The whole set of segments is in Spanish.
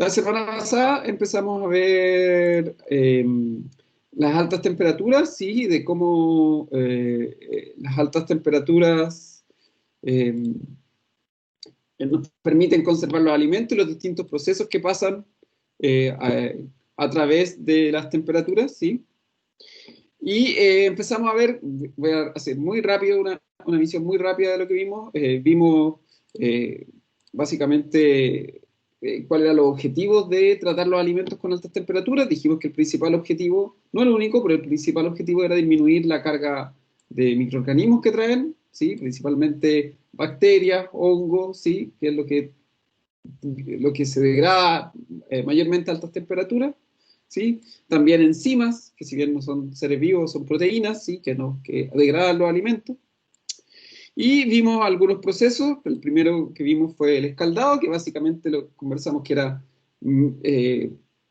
La semana pasada empezamos a ver las altas temperaturas, sí, de cómo las altas temperaturas eh, nos permiten conservar los alimentos y los distintos procesos que pasan eh, a través de las temperaturas, sí. Y empezamos a ver, voy a hacer muy rápido una visión muy rápida de lo que vimos. Vimos eh, básicamente cuáles eran los objetivos de tratar los alimentos con altas temperaturas. Dijimos que el principal objetivo, no el único, pero el principal objetivo era disminuir la carga de microorganismos que traen, ¿sí? Principalmente bacterias, hongos, ¿sí? Que es lo que se degrada mayormente a altas temperaturas. ¿Sí? También enzimas, que si bien no son seres vivos, son proteínas, ¿sí? Que degradan los alimentos. Y vimos algunos procesos. El primero que vimos fue el escaldado, que básicamente lo conversamos que era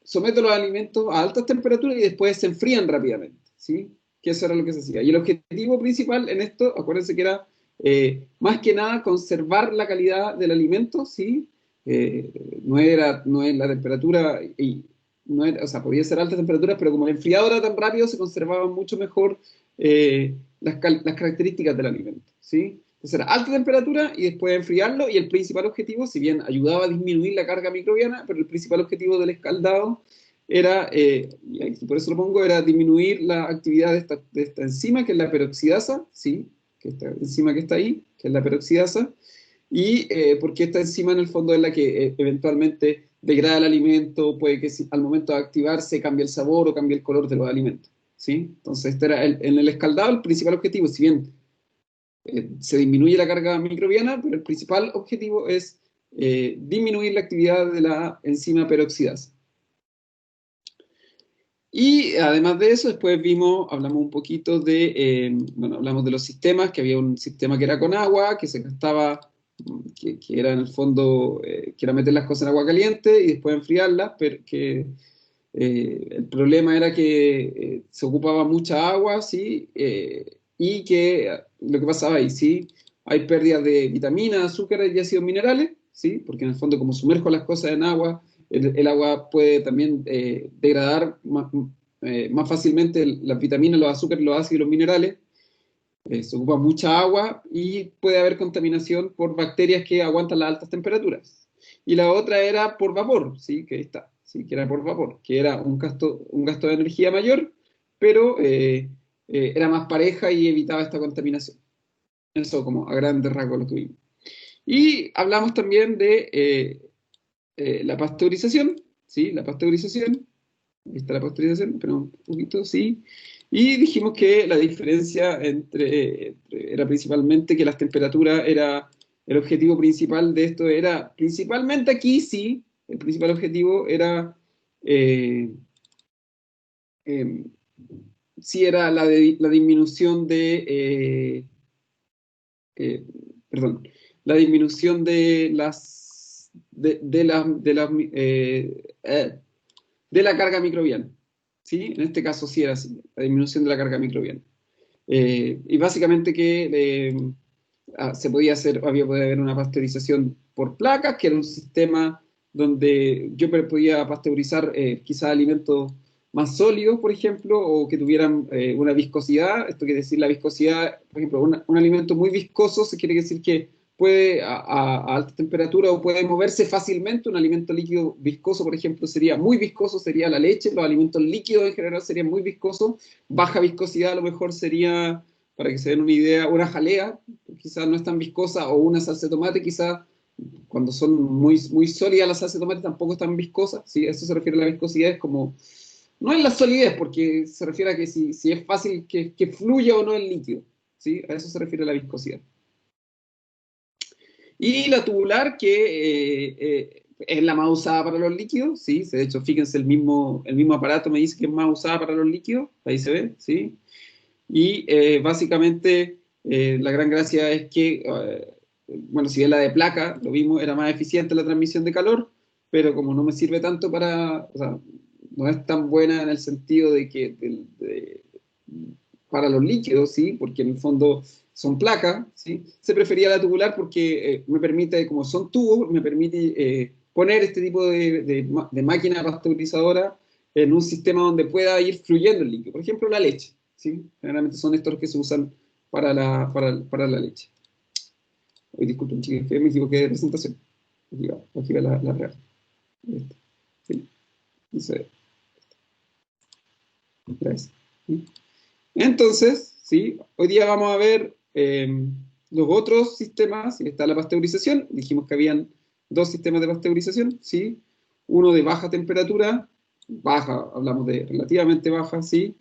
somete los alimentos a altas temperaturas y después se enfrían rápidamente, ¿sí? Que eso era lo que se hacía. Y el objetivo principal en esto, acuérdense que era más que nada conservar la calidad del alimento, ¿sí? No es la temperatura, y no era, o sea, podía ser altas temperaturas, pero como el enfriado era tan rápido, se conservaban mucho mejor las características del alimento, ¿sí? Entonces era alta temperatura y después enfriarlo, y el principal objetivo, si bien ayudaba a disminuir la carga microbiana, pero el principal objetivo del escaldado era, y por eso lo pongo, era disminuir la actividad de esta enzima, que es la peroxidasa, ¿sí? Que esta enzima que está ahí, que es la peroxidasa, y porque esta enzima en el fondo es la que eventualmente degrada el alimento, puede que al momento de activarse cambie el sabor o cambie el color de los alimentos, ¿sí? Entonces este era en el escaldado el principal objetivo, si bien se disminuye la carga microbiana, pero el principal objetivo es disminuir la actividad de la enzima peroxidasa. Y además de eso, después hablamos un poquito bueno, hablamos de los sistemas, que había un sistema que era con agua, que se gastaba, que era en el fondo, que era meter las cosas en agua caliente y después enfriarlas, pero que el problema era que se ocupaba mucha agua, ¿sí? Y que lo que pasaba ahí, ¿sí? Hay pérdidas de vitaminas, azúcares y ácidos minerales, ¿sí? Porque en el fondo, como sumerjo las cosas en agua, el agua puede también degradar más fácilmente las vitaminas, los azúcares, los ácidos y los minerales. Se ocupa mucha agua y puede haber contaminación por bacterias que aguantan las altas temperaturas. Y la otra era por vapor, ¿sí? Que ahí está, ¿sí? Que era por vapor, que era un gasto de energía mayor, pero era más pareja y evitaba esta contaminación. Eso como a grandes rasgos lo que vimos. Y hablamos también de la pasteurización, ¿sí? La pasteurización, ahí está la pasteurización, pero un poquito, sí. Y dijimos que la diferencia era principalmente que las temperaturas el objetivo principal de esto era, principalmente aquí sí, el principal objetivo era, eh, eh, sí era la disminución eh, perdón, la disminución de la carga microbiana, ¿sí? En este caso sí era así, la disminución de la carga microbiana. Y básicamente que podía haber una pasteurización por placas, que era un sistema donde yo podía pasteurizar quizás alimentos más sólidos, por ejemplo, o que tuvieran una viscosidad. Esto quiere decir la viscosidad, por ejemplo, un alimento muy viscoso, se quiere decir que puede a alta temperatura o puede moverse fácilmente. Un alimento líquido viscoso, por ejemplo, sería muy viscoso, sería la leche. Los alimentos líquidos en general serían muy viscosos. Baja viscosidad a lo mejor sería, para que se den una idea, una jalea, quizás no es tan viscosa, o una salsa de tomate, quizás cuando son muy, muy sólidas las salsas de tomate tampoco es tan viscosa, ¿sí? Eso se refiere a la viscosidad, es como, no es la solidez, porque se refiere a que si es fácil que fluya o no el líquido, ¿sí? A eso se refiere la viscosidad. Y la tubular, que es la más usada para los líquidos, ¿sí? De hecho, fíjense, el mismo aparato me dice que es más usada para los líquidos, ahí se ve, ¿sí? Y básicamente la gran gracia es que, bueno, si bien la de placa, lo vimos, era más eficiente la transmisión de calor, pero como no me sirve tanto o sea, no es tan buena en el sentido de que para los líquidos, ¿sí? Porque en el fondo son placas, ¿sí? Se prefería la tubular porque me permite, como son tubos, me permite poner este tipo de máquina pasteurizadora en un sistema donde pueda ir fluyendo el líquido. Por ejemplo, la leche, ¿sí? Generalmente son estos que se usan para la leche. Hoy disculpen, chicos, que me equivoqué de presentación. Aquí va la real. Sí, dice, ¿sí? Entonces, ¿sí? Hoy día vamos a ver los otros sistemas. Está la pasteurización. Dijimos que habían dos sistemas de pasteurización, ¿sí? Uno de baja temperatura, baja, hablamos de relativamente baja, ¿sí?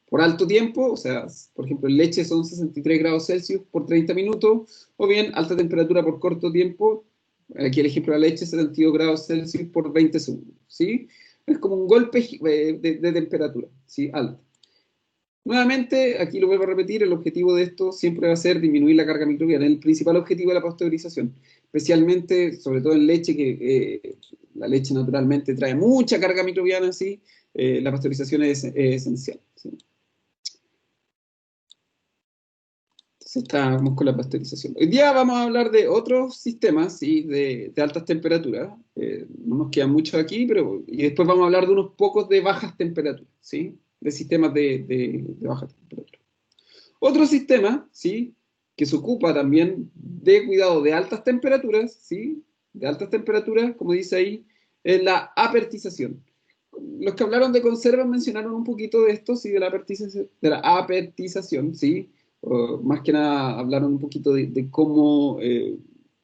Por alto tiempo, o sea, por ejemplo, en leche son 63 grados Celsius por 30 minutos, o bien alta temperatura por corto tiempo, aquí el ejemplo de la leche, 72 grados Celsius por 20 segundos, ¿sí? Es como un golpe de temperatura, ¿sí? Alta. Nuevamente, aquí lo vuelvo a repetir, el objetivo de esto siempre va a ser disminuir la carga microbiana, el principal objetivo de la pasteurización, especialmente, sobre todo en leche, que la leche naturalmente trae mucha carga microbiana, ¿sí? La pasteurización es esencial, ¿sí? Entonces estamos con la pasteurización. Hoy día vamos a hablar de otros sistemas, ¿sí? De altas temperaturas, no nos quedan muchos aquí, pero y después vamos a hablar de unos pocos de bajas temperaturas, ¿sí? De sistemas de baja temperatura. Otro sistema, ¿sí? Que se ocupa también de cuidado de altas temperaturas, ¿sí? De altas temperaturas, como dice ahí, es la apertización. Los que hablaron de conservas mencionaron un poquito de esto, ¿sí? De la apertización, ¿sí? Más que nada hablaron un poquito de cómo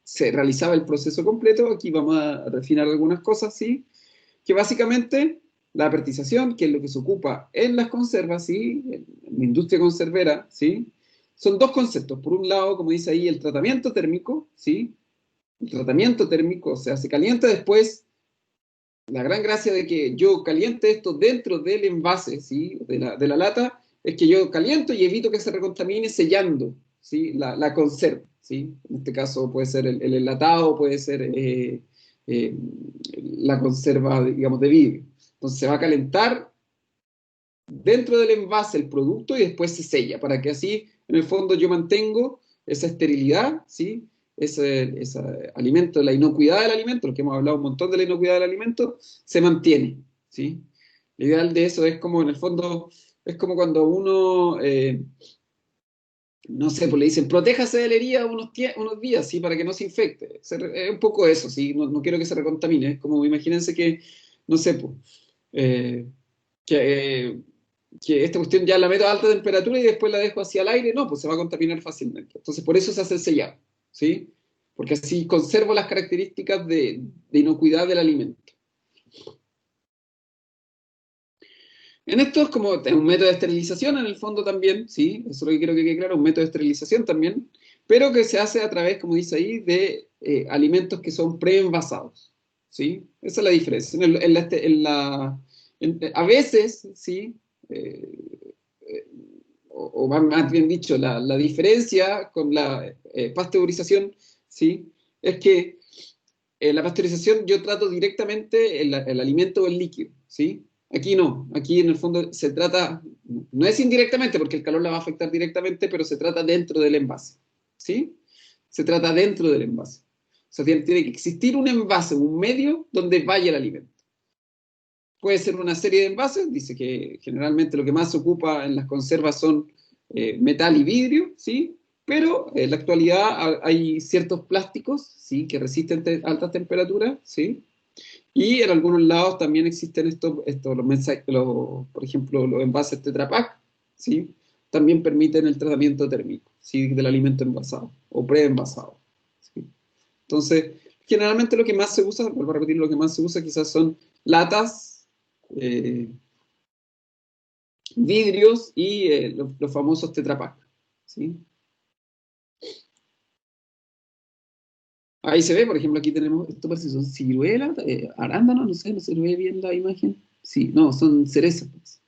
se realizaba el proceso completo. Aquí vamos a refinar algunas cosas, ¿sí? Que básicamente la apertización, que es lo que se ocupa en las conservas, ¿sí? En la industria conservera, ¿sí? Son dos conceptos. Por un lado, como dice ahí, el tratamiento térmico, ¿sí? El tratamiento térmico, o sea, se calienta después. La gran gracia de que yo caliente esto dentro del envase, ¿sí? De la lata, es que yo caliento y evito que se recontamine sellando, ¿sí? La conserva, ¿sí? En este caso puede ser el enlatado, puede ser eh, la conserva, digamos, de vidrio. Entonces se va a calentar dentro del envase el producto y después se sella, para que así, en el fondo, yo mantengo esa esterilidad, ¿sí? Ese alimento, la inocuidad del alimento, lo que hemos hablado un montón de la inocuidad del alimento, se mantiene, ¿sí? Lo ideal de eso es como, en el fondo, es como cuando uno, no sé, pues le dicen, protéjase de la herida unos días, ¿sí? Para que no se infecte. Es un poco eso, ¿sí? No quiero que se recontamine. Es como, imagínense que, no sé, pues, eh, que, eh, que esta cuestión ya la meto a alta temperatura y después la dejo hacia el aire, no, pues se va a contaminar fácilmente. Entonces, por eso se hace el sellado, ¿sí? Porque así conservo las características de inocuidad del alimento. En esto es como es un método de esterilización en el fondo también, ¿sí? Eso es lo que quiero que quede claro, un método de esterilización también, pero que se hace a través, como dice ahí, de alimentos que son preenvasados, ¿sí? Esa es la diferencia. A veces, ¿sí? Eh, o más bien dicho, la diferencia con la pasteurización, ¿sí? Es que la pasteurización yo trato directamente el alimento o el líquido, ¿sí? Aquí no, aquí en el fondo se trata, no es indirectamente porque el calor la va a afectar directamente, pero se trata dentro del envase, ¿sí? Se trata dentro del envase. O sea, tiene que existir un envase, un medio donde vaya el alimento. Puede ser una serie de envases, dice que generalmente lo que más se ocupa en las conservas son metal y vidrio, ¿sí? Pero en la actualidad hay ciertos plásticos, ¿sí? Que resisten altas temperaturas, ¿sí? Y en algunos lados también existen por ejemplo, los envases Tetra Pak, ¿sí? También permiten el tratamiento térmico, ¿sí? Del alimento envasado o preenvasado, ¿sí? Entonces, generalmente lo que más se usa, vuelvo a repetir, lo que más se usa quizás son latas, eh, vidrios y los famosos Tetra Pak, ¿sí? Ahí se ve, por ejemplo, aquí tenemos, esto parece que son ciruelas, arándanos, no sé, no se ve bien la imagen. Sí, no, son cerezas, pues.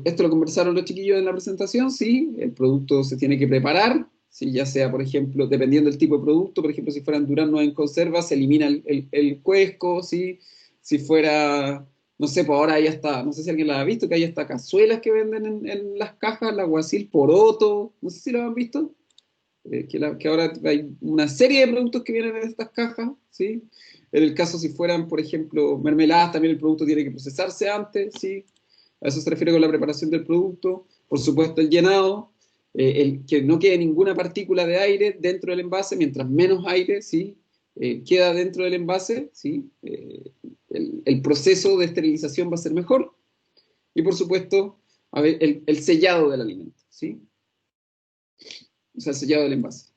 Esto lo conversaron los chiquillos en la presentación, sí, el producto se tiene que preparar, sí, ya sea, por ejemplo, dependiendo del tipo de producto, por ejemplo, si fueran duranos en conserva, se elimina el cuesco, sí, si fuera, no sé, pues ahora hay hasta, no sé si alguien la ha visto, que hay hasta cazuelas que venden en las cajas, la guasil poroto, no sé si lo han visto. que ahora hay una serie de productos que vienen en estas cajas, ¿sí? En el caso si fueran, por ejemplo, mermeladas, también el producto tiene que procesarse antes, ¿sí? A eso se refiere con la preparación del producto. Por supuesto, el llenado, que no quede ninguna partícula de aire dentro del envase, mientras menos aire, ¿sí? Queda dentro del envase, ¿sí? El proceso de esterilización va a ser mejor. Y por supuesto, a ver, el sellado del alimento, ¿sí? O sea, el sellado del envase.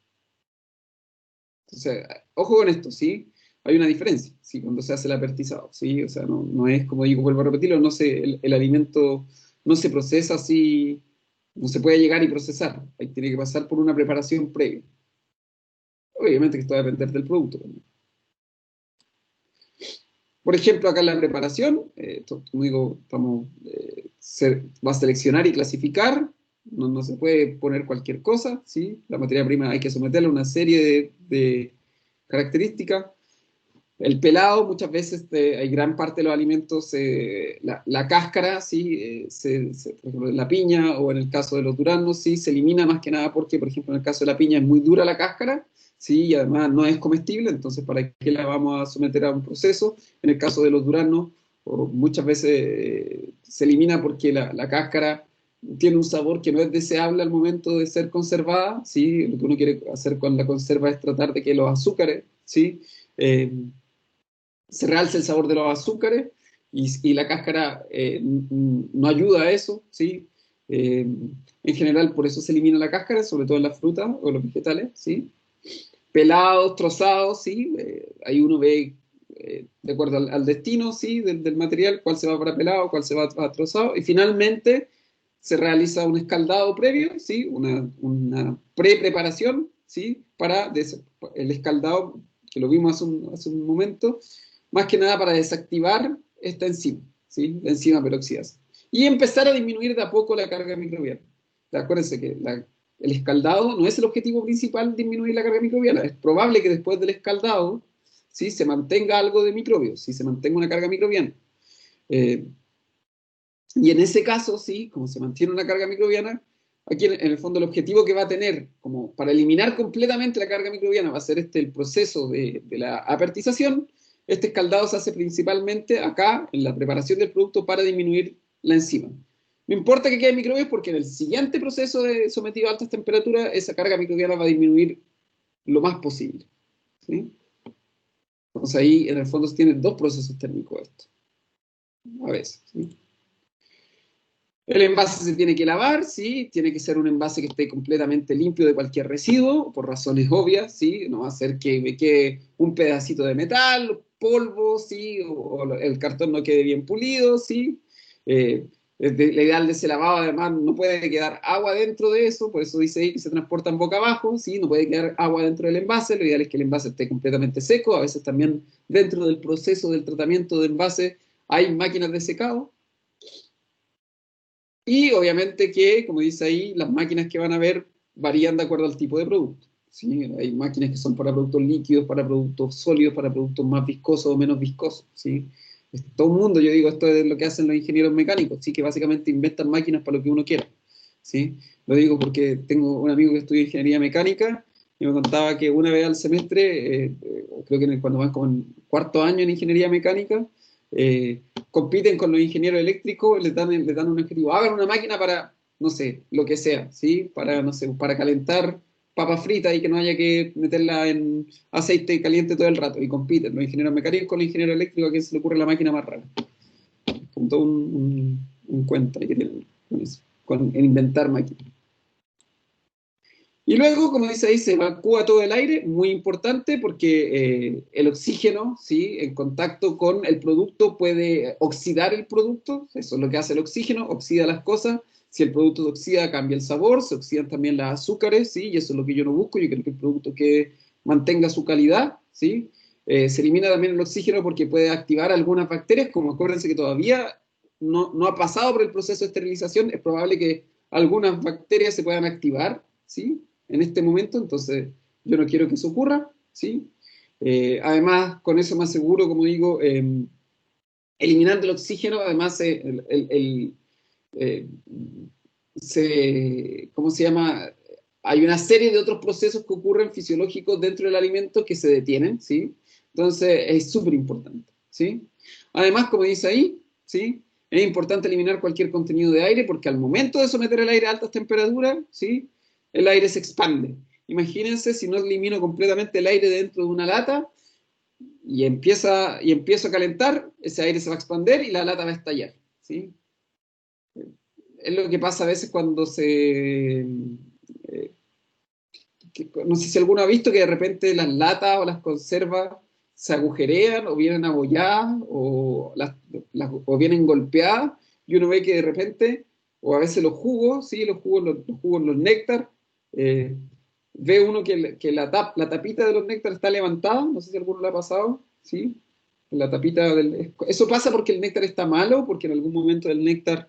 Entonces, ojo con esto, ¿sí? Hay una diferencia, ¿sí? Cuando se hace el apertizado, ¿sí? O sea, no es, como digo, vuelvo a repetirlo, el alimento no se procesa así, no se puede llegar y procesar. Ahí tiene que pasar por una preparación previa. Obviamente que esto va a depender del producto también. Por ejemplo, acá en la preparación, como digo, va a seleccionar y clasificar, no se puede poner cualquier cosa, ¿sí? La materia prima hay que someterla a una serie de características. El pelado, muchas veces hay gran parte de los alimentos, la cáscara, ¿sí? Por ejemplo, en la piña o en el caso de los duraznos, sí, se elimina más que nada porque, por ejemplo, en el caso de la piña es muy dura la cáscara, ¿sí? Y además no es comestible, entonces ¿para qué la vamos a someter a un proceso? En el caso de los duraznos, muchas veces se elimina porque la cáscara tiene un sabor que no es deseable al momento de ser conservada, ¿sí? Lo que uno quiere hacer con la conserva es tratar de que los azúcares, ¿sí? Eh, se realza el sabor de los azúcares y la cáscara no ayuda a eso, ¿sí? En general, por eso se elimina la cáscara, sobre todo en las frutas o los vegetales, ¿sí? Pelados, trozados, ¿sí? Ahí uno ve, de acuerdo al destino, ¿sí? Del material, cuál se va para pelado, cuál se va para trozado, y finalmente se realiza un escaldado previo, ¿sí? Una pre-preparación, ¿sí? Para el escaldado, que lo vimos hace un momento, más que nada para desactivar esta enzima, ¿sí? La enzima peroxidasa. Y empezar a disminuir de a poco la carga microbiana. Acuérdense que el escaldado no es el objetivo principal disminuir la carga microbiana. Es probable que después del escaldado, ¿sí? Se mantenga algo de microbios, ¿sí? Se mantenga una carga microbiana. Eh, y en ese caso, sí, como se mantiene una carga microbiana, aquí en el fondo el objetivo que va a tener como para eliminar completamente la carga microbiana va a ser el proceso de la apertización. Este escaldado se hace principalmente acá en la preparación del producto para disminuir la enzima. No importa que quede microbios porque en el siguiente proceso sometido a altas temperaturas esa carga microbiana va a disminuir lo más posible, ¿sí? Entonces ahí en el fondo se tienen dos procesos térmicos esto, a veces, ¿sí? El envase se tiene que lavar, ¿sí? Tiene que ser un envase que esté completamente limpio de cualquier residuo, por razones obvias, ¿sí? No va a ser que me quede un pedacito de metal, polvo, ¿sí? O el cartón no quede bien pulido, ¿sí? Eh, la ideal de ese lavado, además, no puede quedar agua dentro de eso, por eso dice ahí que se transportan boca abajo, ¿sí? No puede quedar agua dentro del envase, lo ideal es que el envase esté completamente seco, a veces también dentro del proceso del tratamiento de envase hay máquinas de secado, y obviamente que, como dice ahí, las máquinas que van a ver varían de acuerdo al tipo de producto, ¿sí? Hay máquinas que son para productos líquidos, para productos sólidos, para productos más viscosos o menos viscosos, ¿sí? Todo el mundo, yo digo, esto es lo que hacen los ingenieros mecánicos, ¿sí? Que básicamente inventan máquinas para lo que uno quiera, ¿sí? Lo digo porque tengo un amigo que estudia ingeniería mecánica y me contaba que una vez al semestre, creo que cuando van como en cuarto año en ingeniería mecánica, compiten con los ingenieros eléctricos, les dan un objetivo, hagan una máquina para, no sé, lo que sea, ¿sí? Para, no sé, para calentar papas fritas y que no haya que meterla en aceite caliente todo el rato, y compiten los ingenieros mecánicos con los ingenieros eléctricos a quien se le ocurre la máquina más rara. Con todo un cuento ahí que tienen con eso, en inventar máquinas. Y luego, como dice ahí, se evacúa todo el aire, muy importante porque el oxígeno, ¿sí? En contacto con el producto puede oxidar el producto, eso es lo que hace el oxígeno, oxida las cosas. Si el producto se oxida, cambia el sabor, se oxidan también las azúcares, ¿sí? Y eso es lo que yo no busco, yo quiero que el producto que mantenga su calidad, ¿sí? Se elimina también el oxígeno porque puede activar algunas bacterias, como acuérdense que todavía no ha pasado por el proceso de esterilización, es probable que algunas bacterias se puedan activar, ¿sí? En este momento, entonces yo no quiero que eso ocurra, ¿sí? Además, con eso me aseguro, como digo, eliminando el oxígeno, además eh, ¿cómo se llama? hay una serie de otros procesos que ocurren fisiológicos dentro del alimento que se detienen, ¿sí? Entonces es súper importante, ¿sí? Además, como dice ahí, ¿sí? Es importante eliminar cualquier contenido de aire porque al momento de someter el aire a altas temperaturas, ¿sí? El aire se expande. Imagínense si no elimino completamente el aire dentro de una lata y empiezo a calentar, ese aire se va a expandir y la lata va a estallar, ¿sí? Es lo que pasa a veces cuando no sé si alguno ha visto que de repente las latas o las conservas se agujerean o vienen abolladas o vienen golpeadas y uno ve que de repente, o a veces los jugos, ¿sí? Los jugos, los néctar, eh, ve uno que la tapita de los néctar está levantada, no sé si alguno lo ha pasado, ¿sí? La tapita eso pasa porque el néctar está malo, porque en algún momento el néctar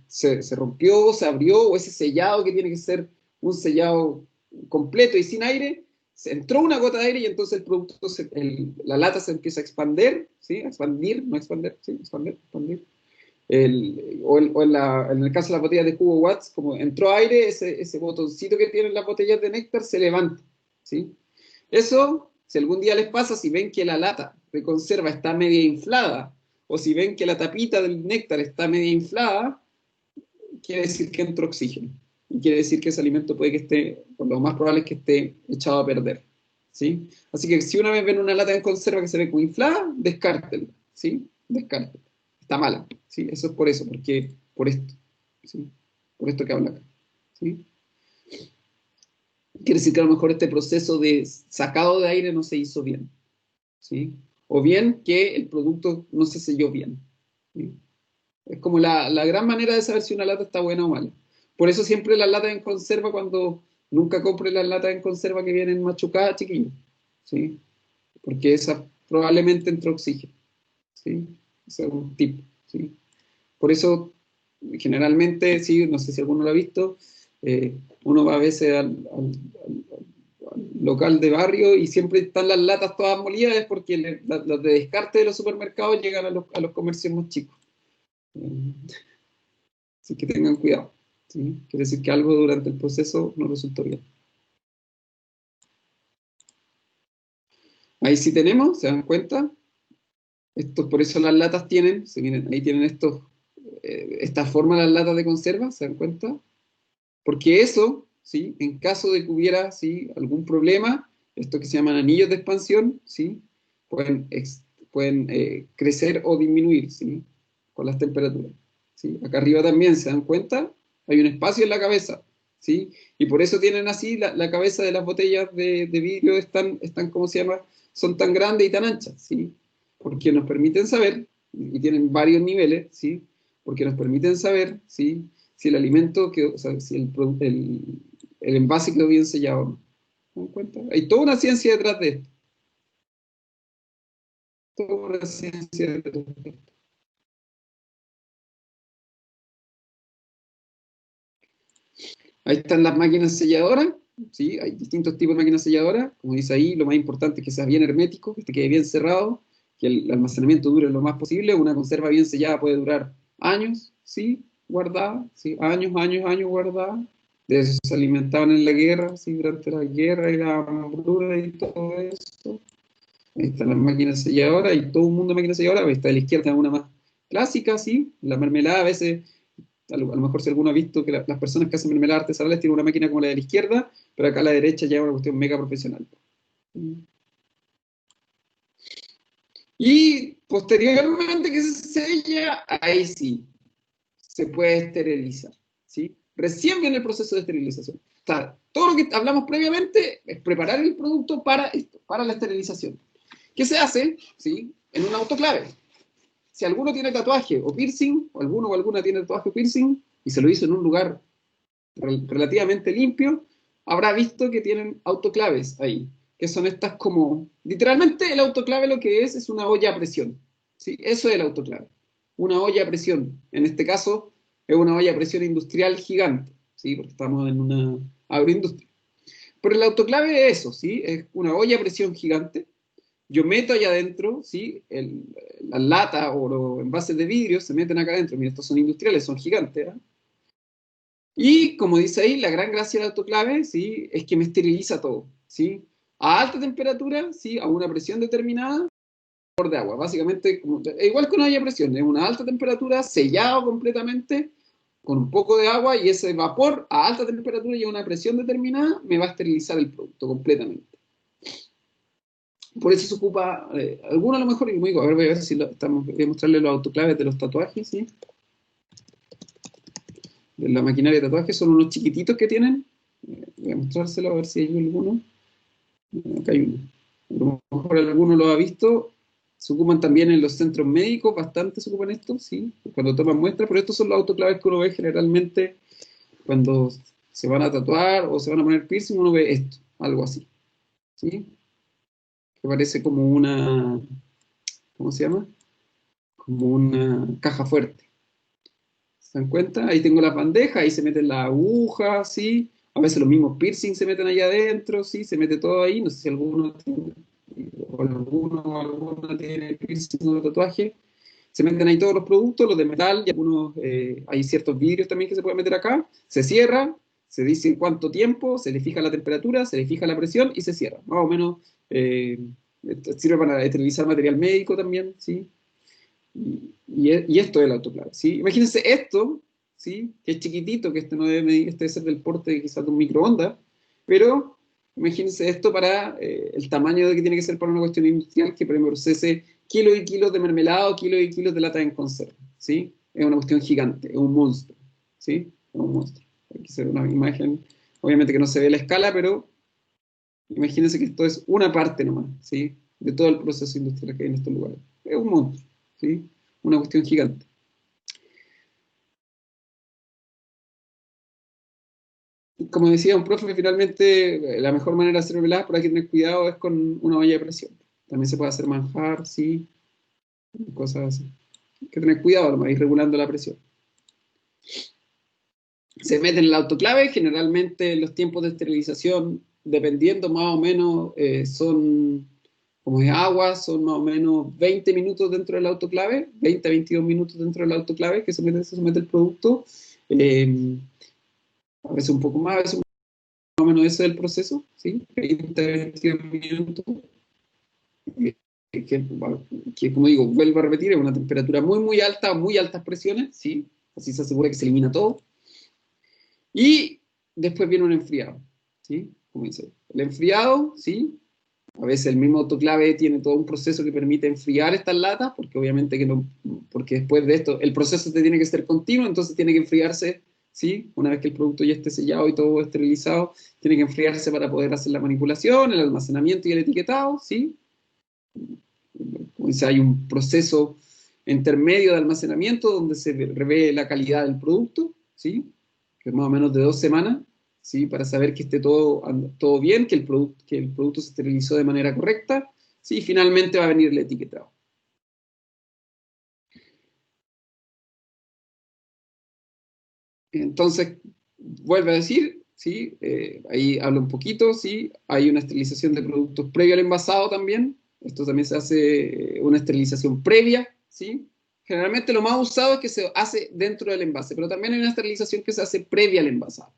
se rompió, se abrió, o ese sellado que tiene que ser un sellado completo y sin aire, se entró una gota de aire y entonces el producto, la lata se empieza a expandir, ¿sí? A expandir, no expandir, sí, expandir, expandir. En el caso de las botellas de jugo Watts, como entró aire, ese botoncito que tienen las botellas de néctar se levanta, ¿sí? Eso, si algún día les pasa, si ven que la lata de conserva está media inflada, o si ven que la tapita del néctar está media inflada, quiere decir que entró oxígeno. Y quiere decir que ese alimento puede que esté, por lo más probable es que esté echado a perder, ¿sí? Así que si una vez ven una lata en conserva que se ve como inflada, descártenla, ¿sí? Descártenla. Está mala, ¿sí? Eso es por eso, porque, por esto, ¿sí? Por esto que habla acá, ¿sí? Quiere decir que a lo mejor este proceso de sacado de aire no se hizo bien, ¿sí? O bien que el producto no se selló bien, ¿sí? Es como la gran manera de saber si una lata está buena o mala. Por eso siempre las latas en conserva, cuando nunca compre las latas en conserva que vienen machucadas, chiquillos, ¿sí? Porque esa probablemente entró oxígeno, ¿sí? Ese es un tip, ¿sí? Por eso, generalmente, sí, no sé si alguno lo ha visto, uno va a veces al local de barrio y siempre están las latas todas molidas, es porque las de descarte de los supermercados llegan a los comercios más chicos. Eh, Así que tengan cuidado, ¿sí? Quiere decir que algo durante el proceso no resultó bien. Ahí sí tenemos, ¿se dan cuenta? Por eso las latas tienen, ahí tienen esta forma las latas de conserva, ¿se dan cuenta? Porque eso, ¿sí? En caso de que hubiera, ¿sí? Algún problema, esto que se llaman anillos de expansión, ¿sí? Pueden crecer o disminuir, ¿sí? Con las temperaturas, ¿sí? Acá arriba también, ¿se dan cuenta? Hay un espacio en la cabeza, ¿sí? Y por eso tienen así, la cabeza de las botellas de vidrio están, ¿cómo se llama? Son tan grandes y tan anchas, ¿sí? Porque nos permiten saber, y tienen varios niveles, ¿sí? Porque nos permiten saber, ¿sí? Si el alimento, o sea, si el envase quedó bien sellado o no. ¿Se dan cuenta? Hay toda una ciencia detrás de esto. Toda una ciencia detrás de esto. Ahí están las máquinas selladoras, ¿sí? Hay distintos tipos de máquinas selladoras. Como dice ahí, lo más importante es que sea bien hermético, que quede bien cerrado, que el almacenamiento dure lo más posible. Una conserva bien sellada puede durar años, ¿sí? Guardada, ¿sí? Años, años, años guardada. De eso se alimentaban en la guerra, ¿sí? Durante la guerra y la hambruna y todo eso. Ahí están las máquinas selladoras y todo un mundo de máquinas selladoras. Ahí está a la izquierda una más clásica, ¿sí? La mermelada a veces a lo mejor si alguno ha visto que las personas que hacen mermelada artesanales tienen una máquina como la de la izquierda, pero acá a la derecha ya es una cuestión mega profesional. Y posteriormente que se sella, ahí sí, se puede esterilizar, ¿sí? Recién viene el proceso de esterilización. O sea, todo lo que hablamos previamente es preparar el producto para esto, para la esterilización. ¿Qué se hace? ¿Sí? En un autoclave. Si alguno tiene tatuaje o piercing, o alguno o alguna tiene tatuaje o piercing, y se lo hizo en un lugar relativamente limpio, habrá visto que tienen autoclaves ahí, que son estas como, literalmente el autoclave lo que es una olla a presión, ¿sí? Eso es el autoclave, una olla a presión, en este caso es una olla a presión industrial gigante, ¿sí? Porque estamos en una agroindustria. Pero el autoclave es eso, ¿sí? Es una olla a presión gigante. Yo meto allá adentro, ¿sí? Las latas o los envases de vidrio se meten acá adentro. Mira, estos son industriales, son gigantes, ¿eh? Y como dice ahí, la gran gracia del autoclave, ¿sí? Es que me esteriliza todo, ¿sí? A alta temperatura, ¿sí? A una presión determinada, vapor de agua. Básicamente, igual que no haya presión, es una alta temperatura, sellado completamente, con un poco de agua, y ese vapor a alta temperatura y a una presión determinada me va a esterilizar el producto completamente. Por eso se ocupa, algunos a lo mejor, y como digo, a ver, voy a ver si voy a mostrarles los autoclaves de los tatuajes, ¿sí? De la maquinaria de tatuajes, son unos chiquititos que tienen. Voy a mostrárselo a ver si hay alguno. Acá hay uno. A lo mejor alguno lo ha visto. Se ocupan también en los centros médicos, bastante se ocupan estos, ¿sí? Cuando toman muestras, pero estos son los autoclaves que uno ve generalmente cuando se van a tatuar o se van a poner piercing, uno ve esto, algo así, ¿sí? Que parece como una, ¿cómo se llama? Como una caja fuerte. ¿Se dan cuenta? Ahí tengo las bandejas, ahí se meten las agujas, ¿sí? A veces los mismos piercing se meten allá adentro, ¿sí? Se mete todo ahí, no sé si alguno tiene, o alguna tiene piercing o tatuaje. Se meten ahí todos los productos, los de metal, y algunos, hay ciertos vidrios también que se pueden meter acá. Se cierra, se dice en cuánto tiempo, se le fija la temperatura, se le fija la presión y se cierra. Más o menos sirve para esterilizar material médico también, ¿sí? Y esto es el autoclave, ¿sí? Imagínense esto, ¿sí? Que es chiquitito, que este no debe medir, este debe ser del porte quizás de un microondas, pero imagínense esto para el tamaño de que tiene que ser para una cuestión industrial que procese kilos y kilos de mermelada o kilos y kilos de lata en conserva, ¿sí? Es una cuestión gigante, es un monstruo, ¿sí? Es un monstruo. Hay que hacer una imagen, obviamente que no se ve la escala, pero imagínense que esto es una parte nomás, ¿sí? De todo el proceso industrial que hay en estos lugares. Es un monstruo, ¿sí? Una cuestión gigante. Como decía un profe, finalmente la mejor manera de hacer mermelada, pero hay que tener cuidado, es con una olla de presión. También se puede hacer manjar, sí, cosas así. Hay que tener cuidado, nomás, ir regulando la presión. Se mete en el autoclave, generalmente los tiempos de esterilización, dependiendo más o menos, son, como es agua, son más o menos 20 minutos dentro del autoclave, 20 a 22 minutos dentro del autoclave que se mete el producto. Eh, a veces un poco más, a veces más o menos ese es el proceso, ¿sí? 20 a 22 minutos. Que, que, como digo, vuelvo a repetir, es una temperatura muy, muy alta, muy altas presiones, ¿sí? Así se asegura que se elimina todo. Y después viene un enfriado, ¿sí? Como dice, el enfriado, ¿sí? A veces el mismo autoclave tiene todo un proceso que permite enfriar estas latas, porque obviamente que no, porque después de esto, el proceso te tiene que ser continuo, entonces tiene que enfriarse, ¿sí? Una vez que el producto ya esté sellado y todo esterilizado, tiene que enfriarse para poder hacer la manipulación, el almacenamiento y el etiquetado, ¿sí? O sea, hay un proceso intermedio de almacenamiento donde se revé la calidad del producto, ¿sí? Que es más o menos de 2 semanas, ¿sí? Para saber que esté todo bien, que el producto se esterilizó de manera correcta, ¿sí? Y finalmente va a venir el etiquetado. Entonces, vuelvo a decir, ¿sí? Ahí hablo un poquito, ¿sí? Hay una esterilización de productos previo al envasado también. Esto también se hace una esterilización previa, ¿sí? Generalmente lo más usado es que se hace dentro del envase, pero también hay una esterilización que se hace previa al envasado,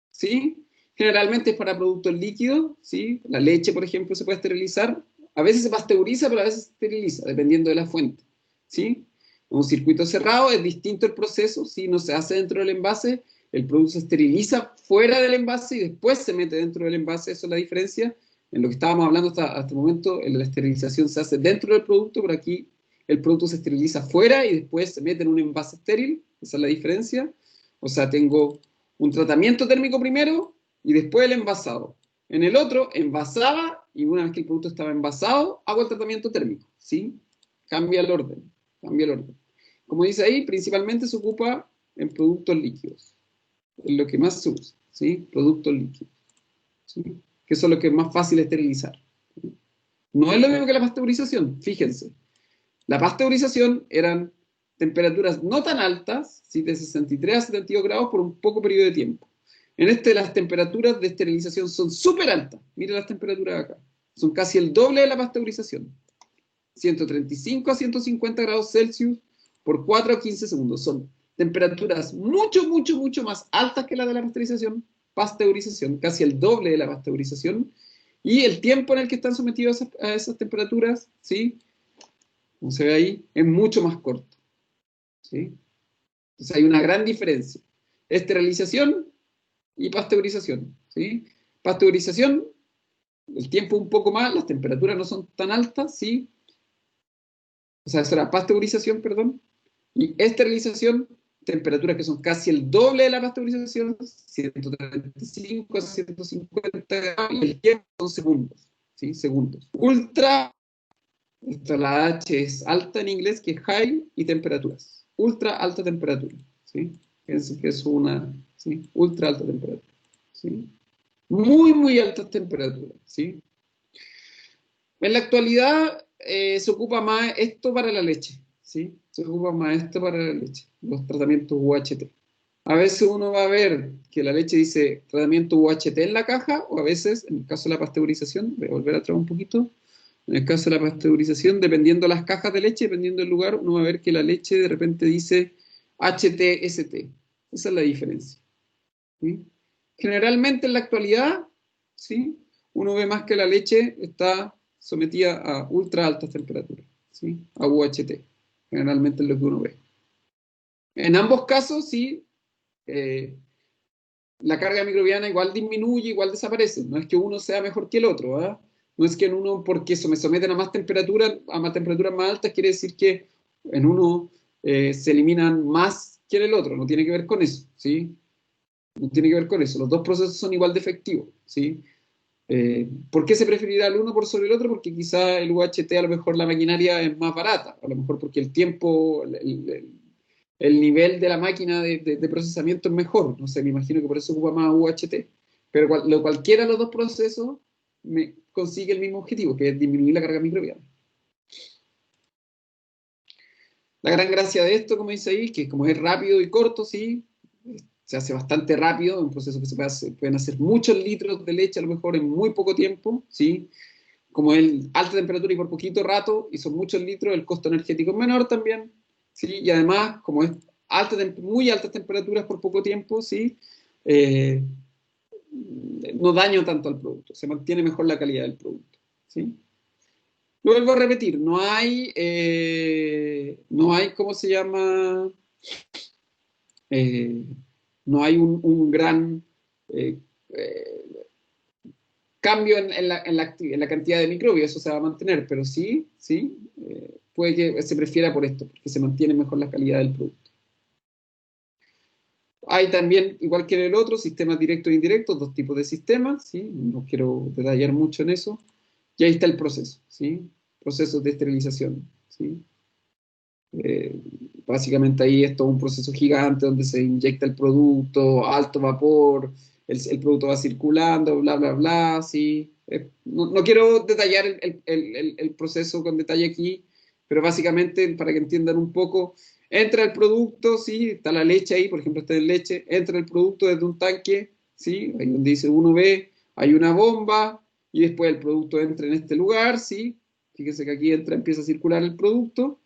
¿sí? Generalmente es para productos líquidos, ¿sí? La leche, por ejemplo, se puede esterilizar. A veces se pasteuriza, pero a veces se esteriliza, dependiendo de la fuente, ¿sí? Un circuito cerrado es distinto el proceso, ¿sí? No se hace dentro del envase, el producto se esteriliza fuera del envase y después se mete dentro del envase, eso es la diferencia. En lo que estábamos hablando hasta el momento, la esterilización se hace dentro del producto, pero aquí el producto se esteriliza fuera y después se mete en un envase estéril, esa es la diferencia. O sea, tengo un tratamiento térmico primero y después el envasado. En el otro, envasaba y una vez que el producto estaba envasado, hago el tratamiento térmico, ¿sí? Cambia el orden, cambia el orden. Como dice ahí, principalmente se ocupa en productos líquidos, en lo que más se usa, ¿sí? Productos líquidos, ¿sí? Que eso es lo que es más fácil esterilizar. ¿Sí? No es lo mismo que la pasteurización, fíjense. La pasteurización eran temperaturas no tan altas, ¿sí? De 63 a 72 grados por un poco periodo de tiempo. En este las temperaturas de esterilización son súper altas. Miren las temperaturas acá. Son casi el doble de la pasteurización. 135 a 150 grados Celsius por 4 a 15 segundos. Son temperaturas mucho más altas que la de la pasteurización, casi el doble de la pasteurización, y el tiempo en el que están sometidos a esas temperaturas, ¿sí? Como se ve ahí, es mucho más corto, ¿sí? Entonces hay una gran diferencia. Esterilización y pasteurización, ¿sí? Pasteurización, el tiempo un poco más, las temperaturas no son tan altas, ¿sí? O sea, eso era pasteurización, perdón. Y esterilización, temperaturas que son casi el doble de la pasteurización, 135 a 150 grados, y el tiempo son segundos, ¿sí? Segundos. Ultra, la H es alta en inglés, que es high, y temperaturas. Ultra alta temperatura, ¿sí? Fíjense que es una, ¿sí? Ultra alta temperatura, ¿sí? Muy altas temperaturas, ¿sí? En la actualidad se ocupa más esto para la leche, ¿sí? Se ocupa más esto para la leche, los tratamientos UHT. A veces uno va a ver que la leche dice tratamiento UHT en la caja, o a veces, en el caso de la pasteurización, voy a volver atrás un poquito, en el caso de la pasteurización, dependiendo de las cajas de leche, dependiendo del lugar, uno va a ver que la leche de repente dice HTST. Esa es la diferencia, ¿sí? Generalmente en la actualidad, ¿sí? Uno ve más que la leche está sometida a ultra altas temperaturas, ¿sí? A UHT, generalmente es lo que uno ve. En ambos casos, sí, la carga microbiana igual disminuye, igual desaparece. No es que uno sea mejor que el otro, ¿eh? No es que en uno, porque me someten a más temperatura, a más temperaturas más altas, quiere decir que en uno se eliminan más que en el otro. No tiene que ver con eso, ¿sí? No tiene que ver con eso. Los dos procesos son igual de efectivos, ¿sí? ¿Por qué se preferirá el uno por sobre el otro? Porque quizá el UHT a lo mejor la maquinaria es más barata, a lo mejor porque el tiempo, el nivel de la máquina de procesamiento es mejor, no sé, me imagino que por eso ocupa más UHT, pero cualquiera de los dos procesos consigue el mismo objetivo, que es disminuir la carga microbiana. La gran gracia de esto, como dice ahí, que como es rápido y corto, sí, se hace bastante rápido, un proceso que pueden hacer muchos litros de leche a lo mejor en muy poco tiempo, ¿sí? Como es alta temperatura y por poquito rato, y son muchos litros, el costo energético es menor también, ¿sí? Y además, como es muy altas temperaturas por poco tiempo, ¿sí? Eh, no daño tanto al producto, se mantiene mejor la calidad del producto, ¿sí? Lo vuelvo a repetir, no hay, ¿cómo se llama? Eh, no hay un gran eh, eh, cambio en la cantidad de microbios, eso se va a mantener, pero sí, puede que se prefiera por esto, porque se mantiene mejor la calidad del producto. Hay también, igual que en el otro, sistemas directos e indirectos, dos tipos de sistemas, ¿sí? No quiero detallar mucho en eso. Y ahí está el proceso, ¿sí? Procesos de esterilización, ¿sí? Eh, Básicamente ahí es todo un proceso gigante donde se inyecta el producto, alto vapor, el producto va circulando, bla, ¿sí? No quiero detallar el proceso con detalle aquí, pero básicamente para que entiendan un poco, entra el producto, ¿sí? Está la leche ahí, por ejemplo, está en leche, entra el producto desde un tanque, ¿sí? Ahí donde dice 1B, hay una bomba, y después el producto entra en este lugar, ¿sí? Fíjense que aquí entra, empieza a circular el producto.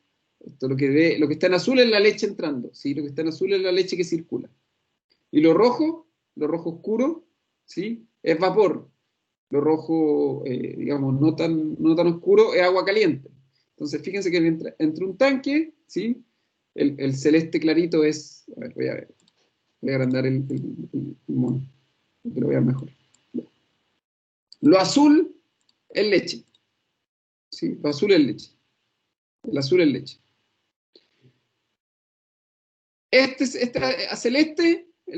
Esto, lo que está en azul es la leche entrando, ¿sí? Lo que está en azul es la leche que circula. Y lo rojo oscuro, ¿sí? Es vapor. Lo rojo, digamos, no tan oscuro, es agua caliente. Entonces, fíjense que entre un tanque, ¿sí? El celeste clarito es... A ver, voy a agrandar el mono, que lo vean mejor. Lo azul es leche, ¿sí? Lo azul es leche. El azul es leche. El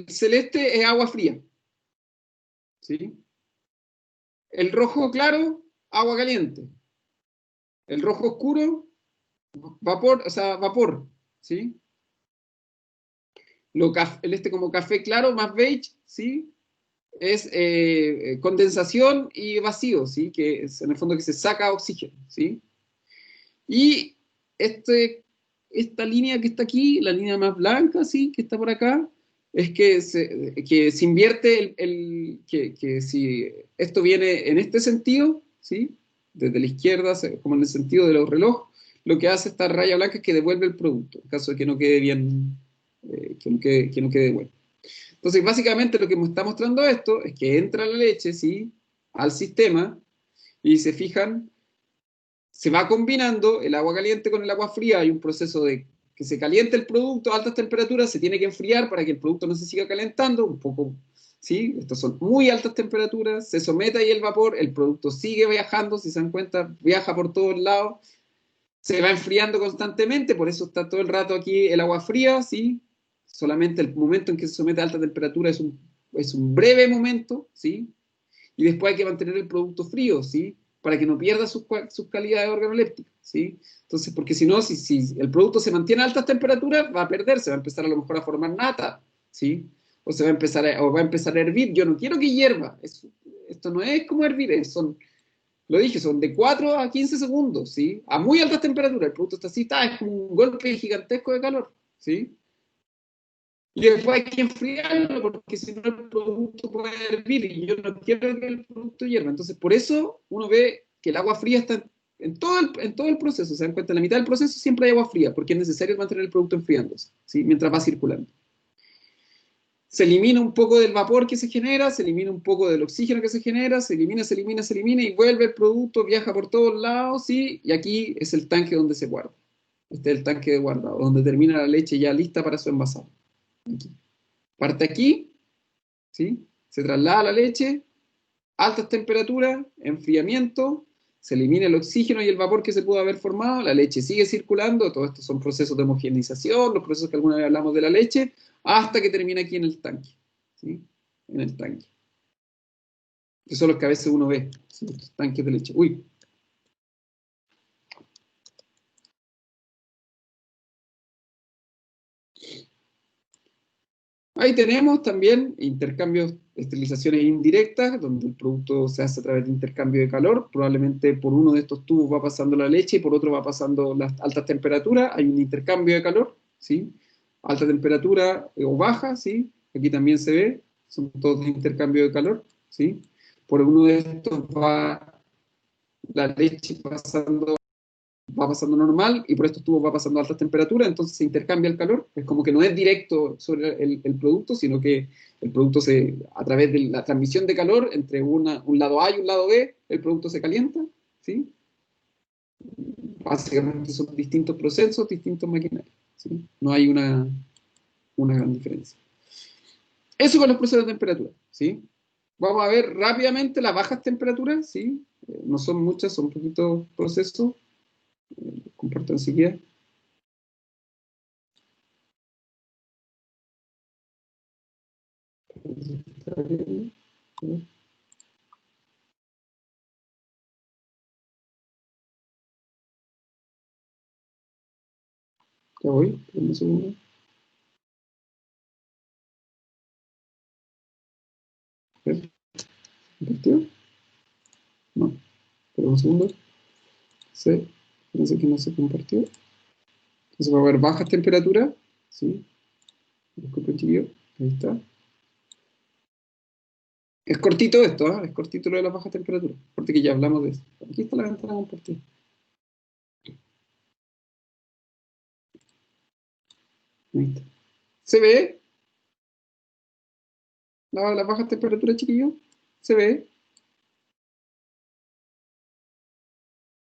celeste es agua fría, ¿sí? El rojo claro, agua caliente. El rojo oscuro, vapor, o sea, vapor, ¿sí? El como café claro, más beige, ¿sí? Es condensación y vacío, ¿sí? Que es en el fondo que se saca oxígeno, ¿sí? Y esta línea que está aquí, la línea más blanca, ¿sí? Que está por acá, es que se invierte que si esto viene en este sentido, ¿sí? Desde la izquierda, como en el sentido de los relojes, lo que hace esta raya blanca es que devuelve el producto, en caso de que no quede bien, que no quede bueno. Entonces, básicamente lo que me está mostrando esto es que entra la leche, ¿sí?, al sistema, y se fijan, se va combinando el agua caliente con el agua fría, hay un proceso de que se caliente el producto a altas temperaturas, se tiene que enfriar para que el producto no se siga calentando, un poco, ¿sí? Estas son muy altas temperaturas, se somete ahí el vapor, el producto sigue viajando, si se dan cuenta, viaja por todos lados, se va enfriando constantemente, por eso está todo el rato aquí el agua fría, ¿sí? Solamente el momento en que se somete a alta temperatura es un breve momento, ¿sí? Y después hay que mantener el producto frío, ¿sí? Para que no pierda sus calidades organolépticas, ¿sí? Entonces, porque si no, si el producto se mantiene a altas temperaturas, va a perder, se va a empezar a lo mejor a formar nata, ¿sí? O se va a empezar o va a empezar a hervir. Yo no quiero que hierva. Esto no es como hervir, lo dije, son de 4 a 15 segundos, ¿sí? A muy altas temperaturas. El producto está así, es como un golpe gigantesco de calor, ¿sí? Y después hay que enfriarlo porque si no el producto puede hervir y yo no quiero que el producto hierva. Entonces, por eso uno ve que el agua fría está en todo el proceso. Se dan cuenta, en la mitad del proceso siempre hay agua fría porque es necesario mantener el producto enfriándose, ¿sí?, mientras va circulando. Se elimina un poco del vapor que se genera, se elimina un poco del oxígeno que se genera, se elimina y vuelve el producto, viaja por todos lados, ¿sí? Y aquí es el tanque donde se guarda. Este es el tanque de guardado, donde termina la leche ya lista para su envasado. Aquí. Parte aquí, ¿sí? Se traslada la leche, altas temperaturas, enfriamiento, se elimina el oxígeno y el vapor que se pudo haber formado, la leche sigue circulando, todo esto son procesos de homogenización, los procesos que alguna vez hablamos de la leche, hasta que termina aquí en el tanque, ¿sí? En el tanque. Que son los que a veces uno ve, ¿sí? Los tanques de leche. Uy. Ahí tenemos también intercambios, esterilizaciones indirectas, donde el producto se hace a través de intercambio de calor. Probablemente por uno de estos tubos va pasando la leche y por otro va pasando las altas temperaturas. Hay un intercambio de calor, ¿sí? Alta temperatura o baja, ¿sí? Aquí también se ve, son todos de intercambio de calor, ¿sí? Por uno de estos va la leche va pasando normal y por estos tubos va pasando a altas temperaturas, entonces se intercambia el calor. Es como que no es directo sobre el producto, sino que el producto a través de la transmisión de calor entre un lado A y un lado B, el producto se calienta, ¿sí? Básicamente son distintos procesos, distintos maquinarios, ¿sí? No hay una gran diferencia. Eso con los procesos de temperatura, ¿sí? Vamos a ver rápidamente las bajas temperaturas, ¿sí? No son muchas, son poquitos procesos. Comparto enseguida. Ya voy, un segundo. A ver, ¿compartió? No, pero un segundo. Sí, parece que no se compartió. Entonces va a haber bajas temperaturas. Sí, disculpen, chiquillo. Ahí está. Es cortito esto, ¿eh? Es cortito lo de las bajas temperaturas. Porque que ya hablamos de eso. Aquí está la ventana compartida. Ahí está. ¿Se ve las bajas temperaturas, chiquillo? ¿Se ve?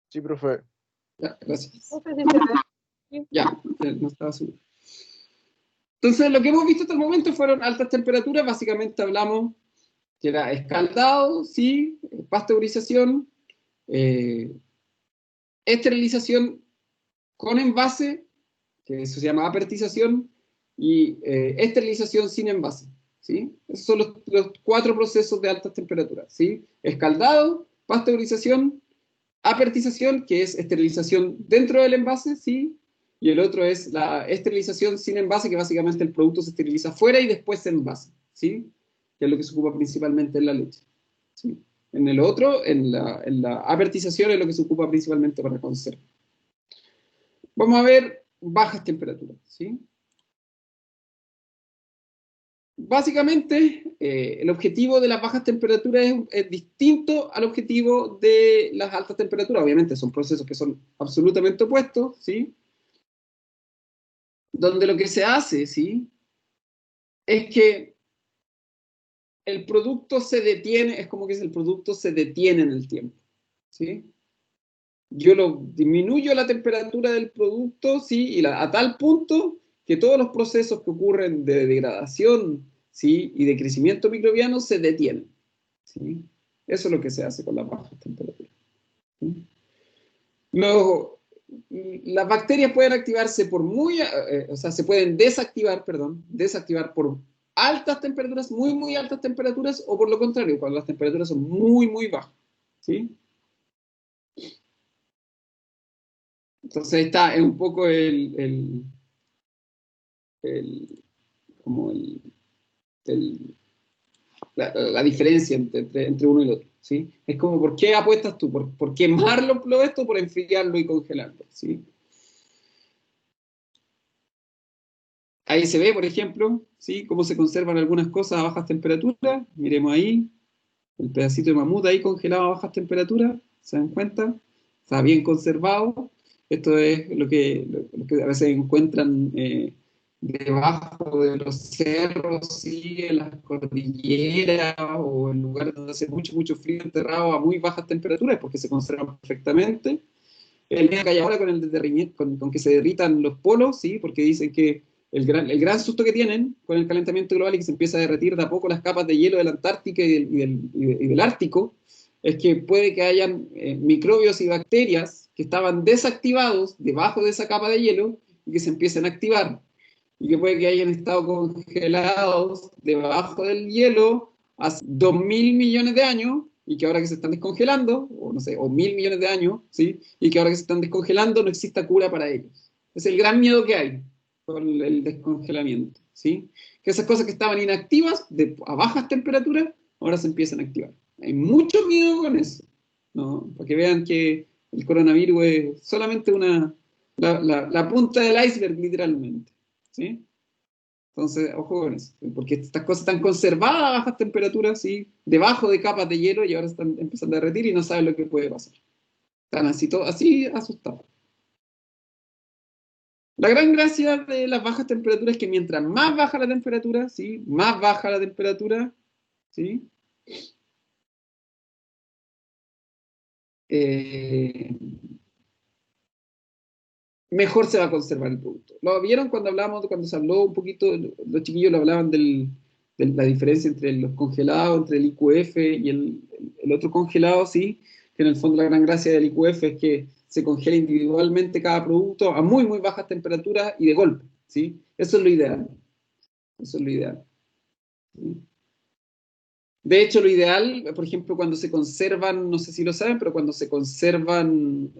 Sí, profe. Ya, gracias. Profe, sí se ve. Ya, no estaba seguro. Entonces, lo que hemos visto hasta el momento fueron altas temperaturas. Básicamente hablamos que era escaldado, sí, pasteurización, eh, esterilización con envase, que eso se llama apertización, y esterilización sin envase, ¿sí? Esos son los 4 procesos de altas temperaturas, ¿sí? Escaldado, pasteurización, apertización, que es esterilización dentro del envase, ¿sí? Y el otro es la esterilización sin envase, que básicamente el producto se esteriliza fuera y después se envase, ¿sí? Que es lo que se ocupa principalmente en la leche, ¿sí? En el otro, en la apertización, es lo que se ocupa principalmente para conserva. Vamos a ver bajas temperaturas, ¿sí? Básicamente, el objetivo de las bajas temperaturas es distinto al objetivo de las altas temperaturas. Obviamente son procesos que son absolutamente opuestos, ¿sí? donde lo que se hace, ¿sí? Es que el producto se detiene, es como que el producto se detiene en el tiempo, ¿sí? Yo disminuyo la temperatura del producto, ¿sí? A tal punto que todos los procesos que ocurren de degradación, ¿sí? Y de crecimiento microbiano se detienen, ¿sí? Eso es lo que se hace con las bajas temperaturas, ¿sí? Los, las bacterias pueden activarse por o sea, se pueden desactivar, perdón, desactivar por altas temperaturas, muy, muy altas temperaturas, o por lo contrario, cuando las temperaturas son muy, muy bajas, ¿sí? Entonces ahí está, es un poco el, como el, la diferencia entre uno y el otro, ¿sí? Es como, ¿por qué apuestas tú? ¿Por quemarlo esto o por enfriarlo y congelarlo? ¿Sí? Ahí se ve, por ejemplo, ¿sí? Cómo se conservan algunas cosas a bajas temperaturas. Miremos ahí, el pedacito de mamut ahí congelado a bajas temperaturas, ¿se dan cuenta? Está bien conservado. Esto es lo que a veces encuentran debajo de los cerros, ¿sí? En las cordilleras o en lugares donde hace mucho, mucho frío enterrado a muy bajas temperaturas, porque se conservan perfectamente. El miedo que hay ahora con con que se derritan los polos, ¿sí? Porque dicen que el gran susto que tienen con el calentamiento global y que se empieza a derretir de a poco las capas de hielo de la Antártica y del Ártico, es que puede que hayan microbios y bacterias que estaban desactivados debajo de esa capa de hielo y que se empiecen a activar. Y que puede que hayan estado congelados debajo del hielo hace 2.000 millones de años y que ahora que se están descongelando, o no sé, o 1.000 millones de años, ¿sí? Y que ahora que se están descongelando no exista cura para ellos. Es el gran miedo que hay con el descongelamiento, ¿sí? Que esas cosas que estaban inactivas a bajas temperaturas ahora se empiezan a activar. Hay mucho miedo con eso, ¿no? Para que vean que el coronavirus es solamente la punta del iceberg, literalmente, ¿sí? Entonces, ojo con eso, porque estas cosas están conservadas a bajas temperaturas, ¿sí? Debajo de capas de hielo y ahora están empezando a derretir y no saben lo que puede pasar. Están así, así asustados. La gran gracia de las bajas temperaturas es que mientras más baja la temperatura, ¿sí? Más baja la temperatura, ¿sí? Eh, mejor se va a conservar el producto. ¿Lo vieron cuando hablamos, cuando se habló un poquito, los chiquillos lo hablaban de la diferencia entre los congelados, entre el IQF y el otro congelado, sí? Que en el fondo la gran gracia del IQF es que se congela individualmente cada producto a muy, muy bajas temperaturas y de golpe, ¿sí? Eso es lo ideal. Eso es lo ideal. ¿Sí? De hecho, lo ideal, por ejemplo, cuando se conservan, no sé si lo saben, pero cuando se conservan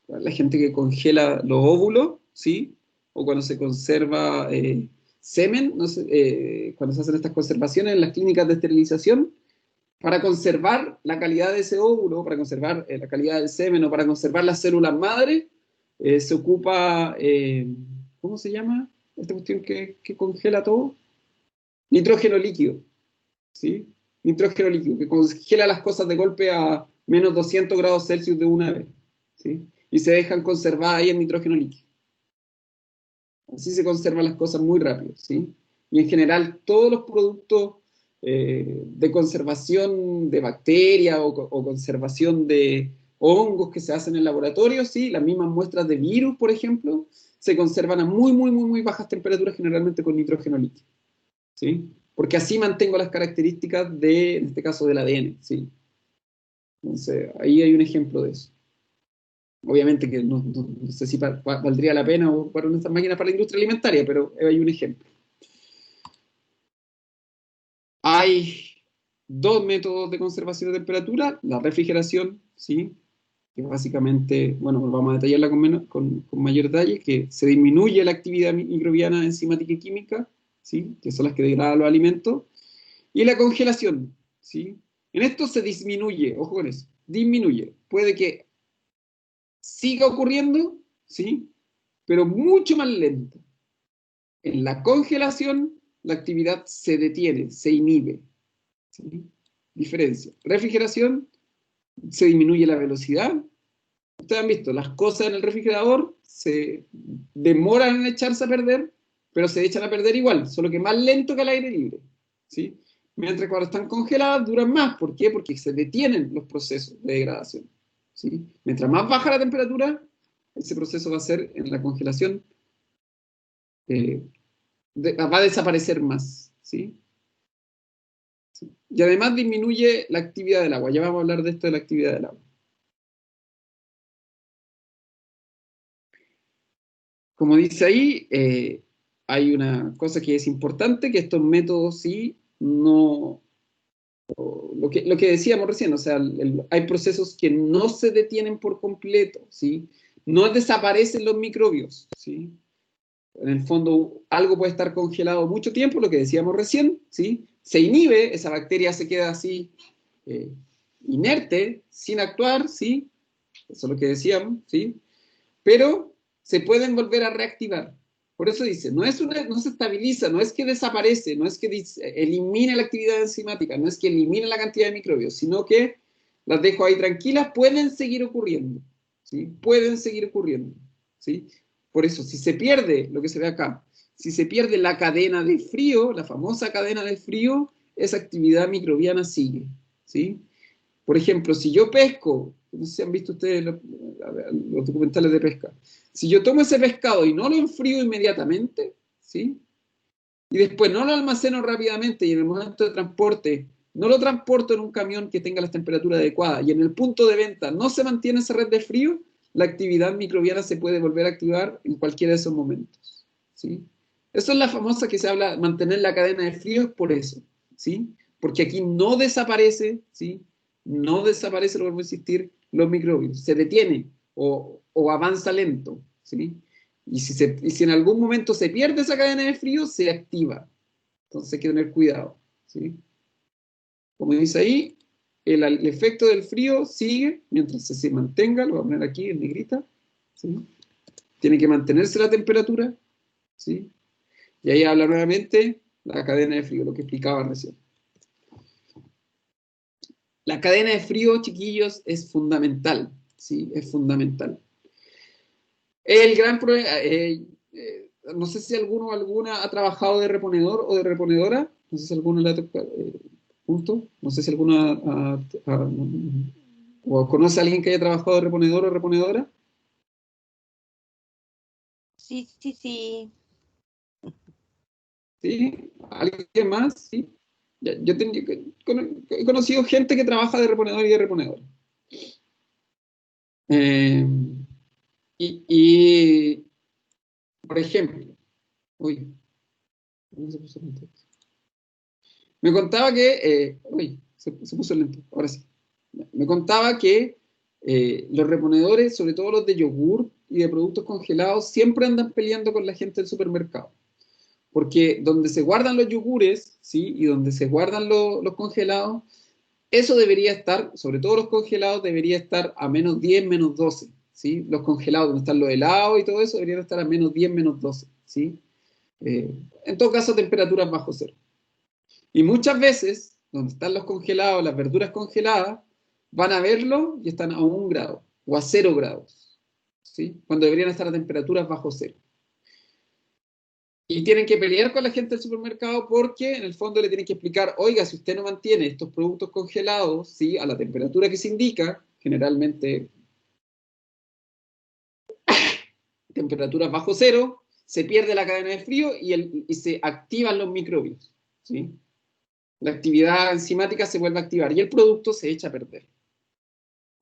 la gente que congela los óvulos, ¿sí? O cuando se conserva semen, no sé, cuando se hacen estas conservaciones en las clínicas de esterilización, para conservar la calidad de ese óvulo, para conservar la calidad del semen o para conservar las células madre, se ocupa, ¿cómo se llama? Esta cuestión que congela todo. Nitrógeno líquido, ¿sí? Nitrógeno líquido, que congela las cosas de golpe a menos 200 grados Celsius de una vez, ¿sí? Y se dejan conservar ahí en nitrógeno líquido. Así se conservan las cosas muy rápido, ¿sí? Y en general todos los productos de conservación de bacterias o conservación de hongos que se hacen en laboratorio, ¿sí? Las mismas muestras de virus, por ejemplo, se conservan a muy, muy, muy, muy bajas temperaturas, generalmente con nitrógeno líquido, ¿sí? Porque así mantengo las características en este caso, del ADN, ¿sí? Entonces, ahí hay un ejemplo de eso. Obviamente que no sé si valdría la pena ocupar una de estas máquinas para la industria alimentaria, pero hay un ejemplo. Hay dos métodos de conservación de temperatura, la refrigeración, ¿sí? Que básicamente, bueno, vamos a detallarla con mayor detalle, que se disminuye la actividad microbiana enzimática y química, ¿sí? Que son las que degradan los alimentos, y la congelación, ¿sí? En esto se disminuye, ojo con eso, disminuye. Puede que siga ocurriendo, ¿sí? Pero mucho más lento. En la congelación, la actividad se detiene, se inhibe, ¿sí? Diferencia. Refrigeración, se disminuye la velocidad. Ustedes han visto, las cosas en el refrigerador se demoran en echarse a perder, pero se echan a perder igual, solo que más lento que al aire libre, ¿sí? Mientras cuando están congeladas duran más. ¿Por qué? Porque se detienen los procesos de degradación, ¿sí? Mientras más baja la temperatura, ese proceso va a ser en la congelación, va a desaparecer más, ¿sí? Y además disminuye la actividad del agua. Ya vamos a hablar de esto de la actividad del agua. Como dice ahí, hay una cosa que es importante, que estos métodos sí no... Lo que decíamos recién, o sea, hay procesos que no se detienen por completo, ¿sí? No desaparecen los microbios, ¿sí? En el fondo, algo puede estar congelado mucho tiempo, lo que decíamos recién, ¿sí? Se inhibe, esa bacteria se queda así, inerte, sin actuar, ¿sí? Eso es lo que decíamos, ¿sí? Pero se pueden volver a reactivar. Por eso dice, no se estabiliza, no es que desaparece, no es que elimine la actividad enzimática, no es que elimine la cantidad de microbios, sino que las dejo ahí tranquilas, pueden seguir ocurriendo, ¿sí? Pueden seguir ocurriendo, ¿sí? Por eso, si se pierde, lo que se ve acá, si se pierde la cadena de frío, la famosa cadena de frío, esa actividad microbiana sigue, ¿sí? Por ejemplo, si yo pesco, no sé si han visto ustedes los documentales de pesca, si yo tomo ese pescado y no lo enfrío inmediatamente, ¿sí? Y después no lo almaceno rápidamente y en el momento de transporte no lo transporto en un camión que tenga las temperaturas adecuadas y en el punto de venta no se mantiene esa red de frío, la actividad microbiana se puede volver a activar en cualquiera de esos momentos, ¿sí? Eso es la famosa que se habla, mantener la cadena de frío es por eso, ¿sí? Porque aquí no desaparece, ¿sí? No desaparece, lo vuelvo a insistir, los microbios, se detiene o avanza lento, ¿sí? Y si en algún momento se pierde esa cadena de frío, se activa. Entonces hay que tener cuidado, ¿sí? Como dice ahí, el efecto del frío sigue mientras se mantenga, lo voy a poner aquí en negrita, ¿sí? Tiene que mantenerse la temperatura, ¿sí? Y ahí habla nuevamente la cadena de frío, lo que explicaba recién. La cadena de frío, chiquillos, es fundamental, ¿sí? Es fundamental. El gran problema, no sé si alguno o alguna ha trabajado de reponedor o de reponedora, no sé si alguno le ha tocado, punto, no sé si alguno o conoce a alguien que haya trabajado de reponedor o reponedora. Sí, sí, sí. ¿Sí? ¿Alguien más? ¿Sí? Yo he conocido gente que trabaja de reponedor y de reponedora. Eh, y, por ejemplo, uy, ¿cómo se puso lento? Me contaba que, uy, se puso lento, ahora sí. Me contaba que los reponedores, sobre todo los de yogur y de productos congelados, siempre andan peleando con la gente del supermercado. Porque donde se guardan los yogures, ¿sí? Y donde se guardan los congelados, eso debería estar, sobre todo los congelados, debería estar a menos 10, menos 12, ¿sí? Los congelados, donde están los helados y todo eso, deberían estar a menos 10, menos 12, ¿sí? En todo caso, temperaturas bajo cero. Y muchas veces, donde están los congelados, las verduras congeladas, van a verlo y están a 1 grado o a 0 grados, ¿sí? Cuando deberían estar a temperaturas bajo cero. Y tienen que pelear con la gente del supermercado porque en el fondo le tienen que explicar, oiga, si usted no mantiene estos productos congelados, ¿sí? A la temperatura que se indica, generalmente temperaturas bajo cero, se pierde la cadena de frío y se activan los microbios, ¿sí? La actividad enzimática se vuelve a activar y el producto se echa a perder.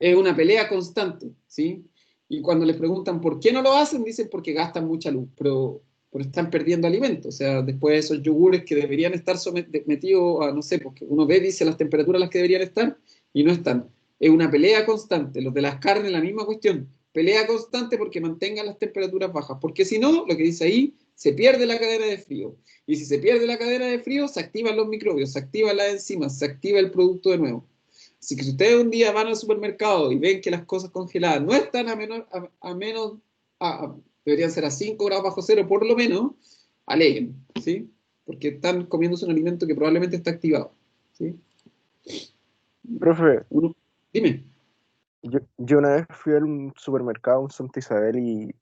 Es una pelea constante, ¿sí? Y cuando les preguntan por qué no lo hacen, dicen porque gastan mucha luz, pero están perdiendo alimentos. O sea, después esos yogures que deberían estar sometidos a, no sé, porque uno ve, dice las temperaturas a las que deberían estar y no están. Es una pelea constante. Los de las carnes, la misma cuestión. Pelea constante porque mantengan las temperaturas bajas. Porque si no, lo que dice ahí, se pierde la cadena de frío. Y si se pierde la cadena de frío, se activan los microbios, se activan las enzimas, se activa el producto de nuevo. Así que si ustedes un día van al supermercado y ven que las cosas congeladas no están a menos, deberían ser a 5 grados bajo cero por lo menos, aleguen, ¿sí? Porque están comiéndose un alimento que probablemente está activado, ¿sí? Profe, Dime. yo una vez fui a un supermercado en Santa Isabel y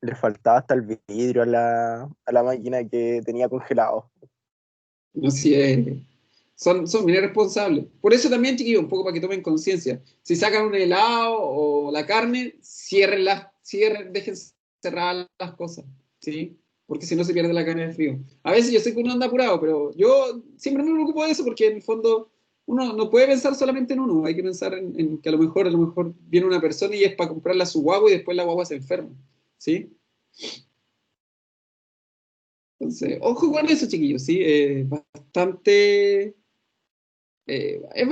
Le faltaba hasta el vidrio a la máquina que tenía congelado. Así es. Son bien responsables. Por eso también, chiquillos, un poco para que tomen conciencia. Si sacan un helado o la carne, dejen cerradas las cosas, ¿sí? Porque si no se pierde la carne de frío. A veces yo sé que uno anda apurado, pero yo siempre me preocupo de eso porque en el fondo uno no puede pensar solamente en uno, hay que pensar en que a lo mejor viene una persona y es para comprarle a su guagua y después la guagua se enferma, ¿sí? Entonces, ojo con eso, chiquillos, ¿sí? Bastante es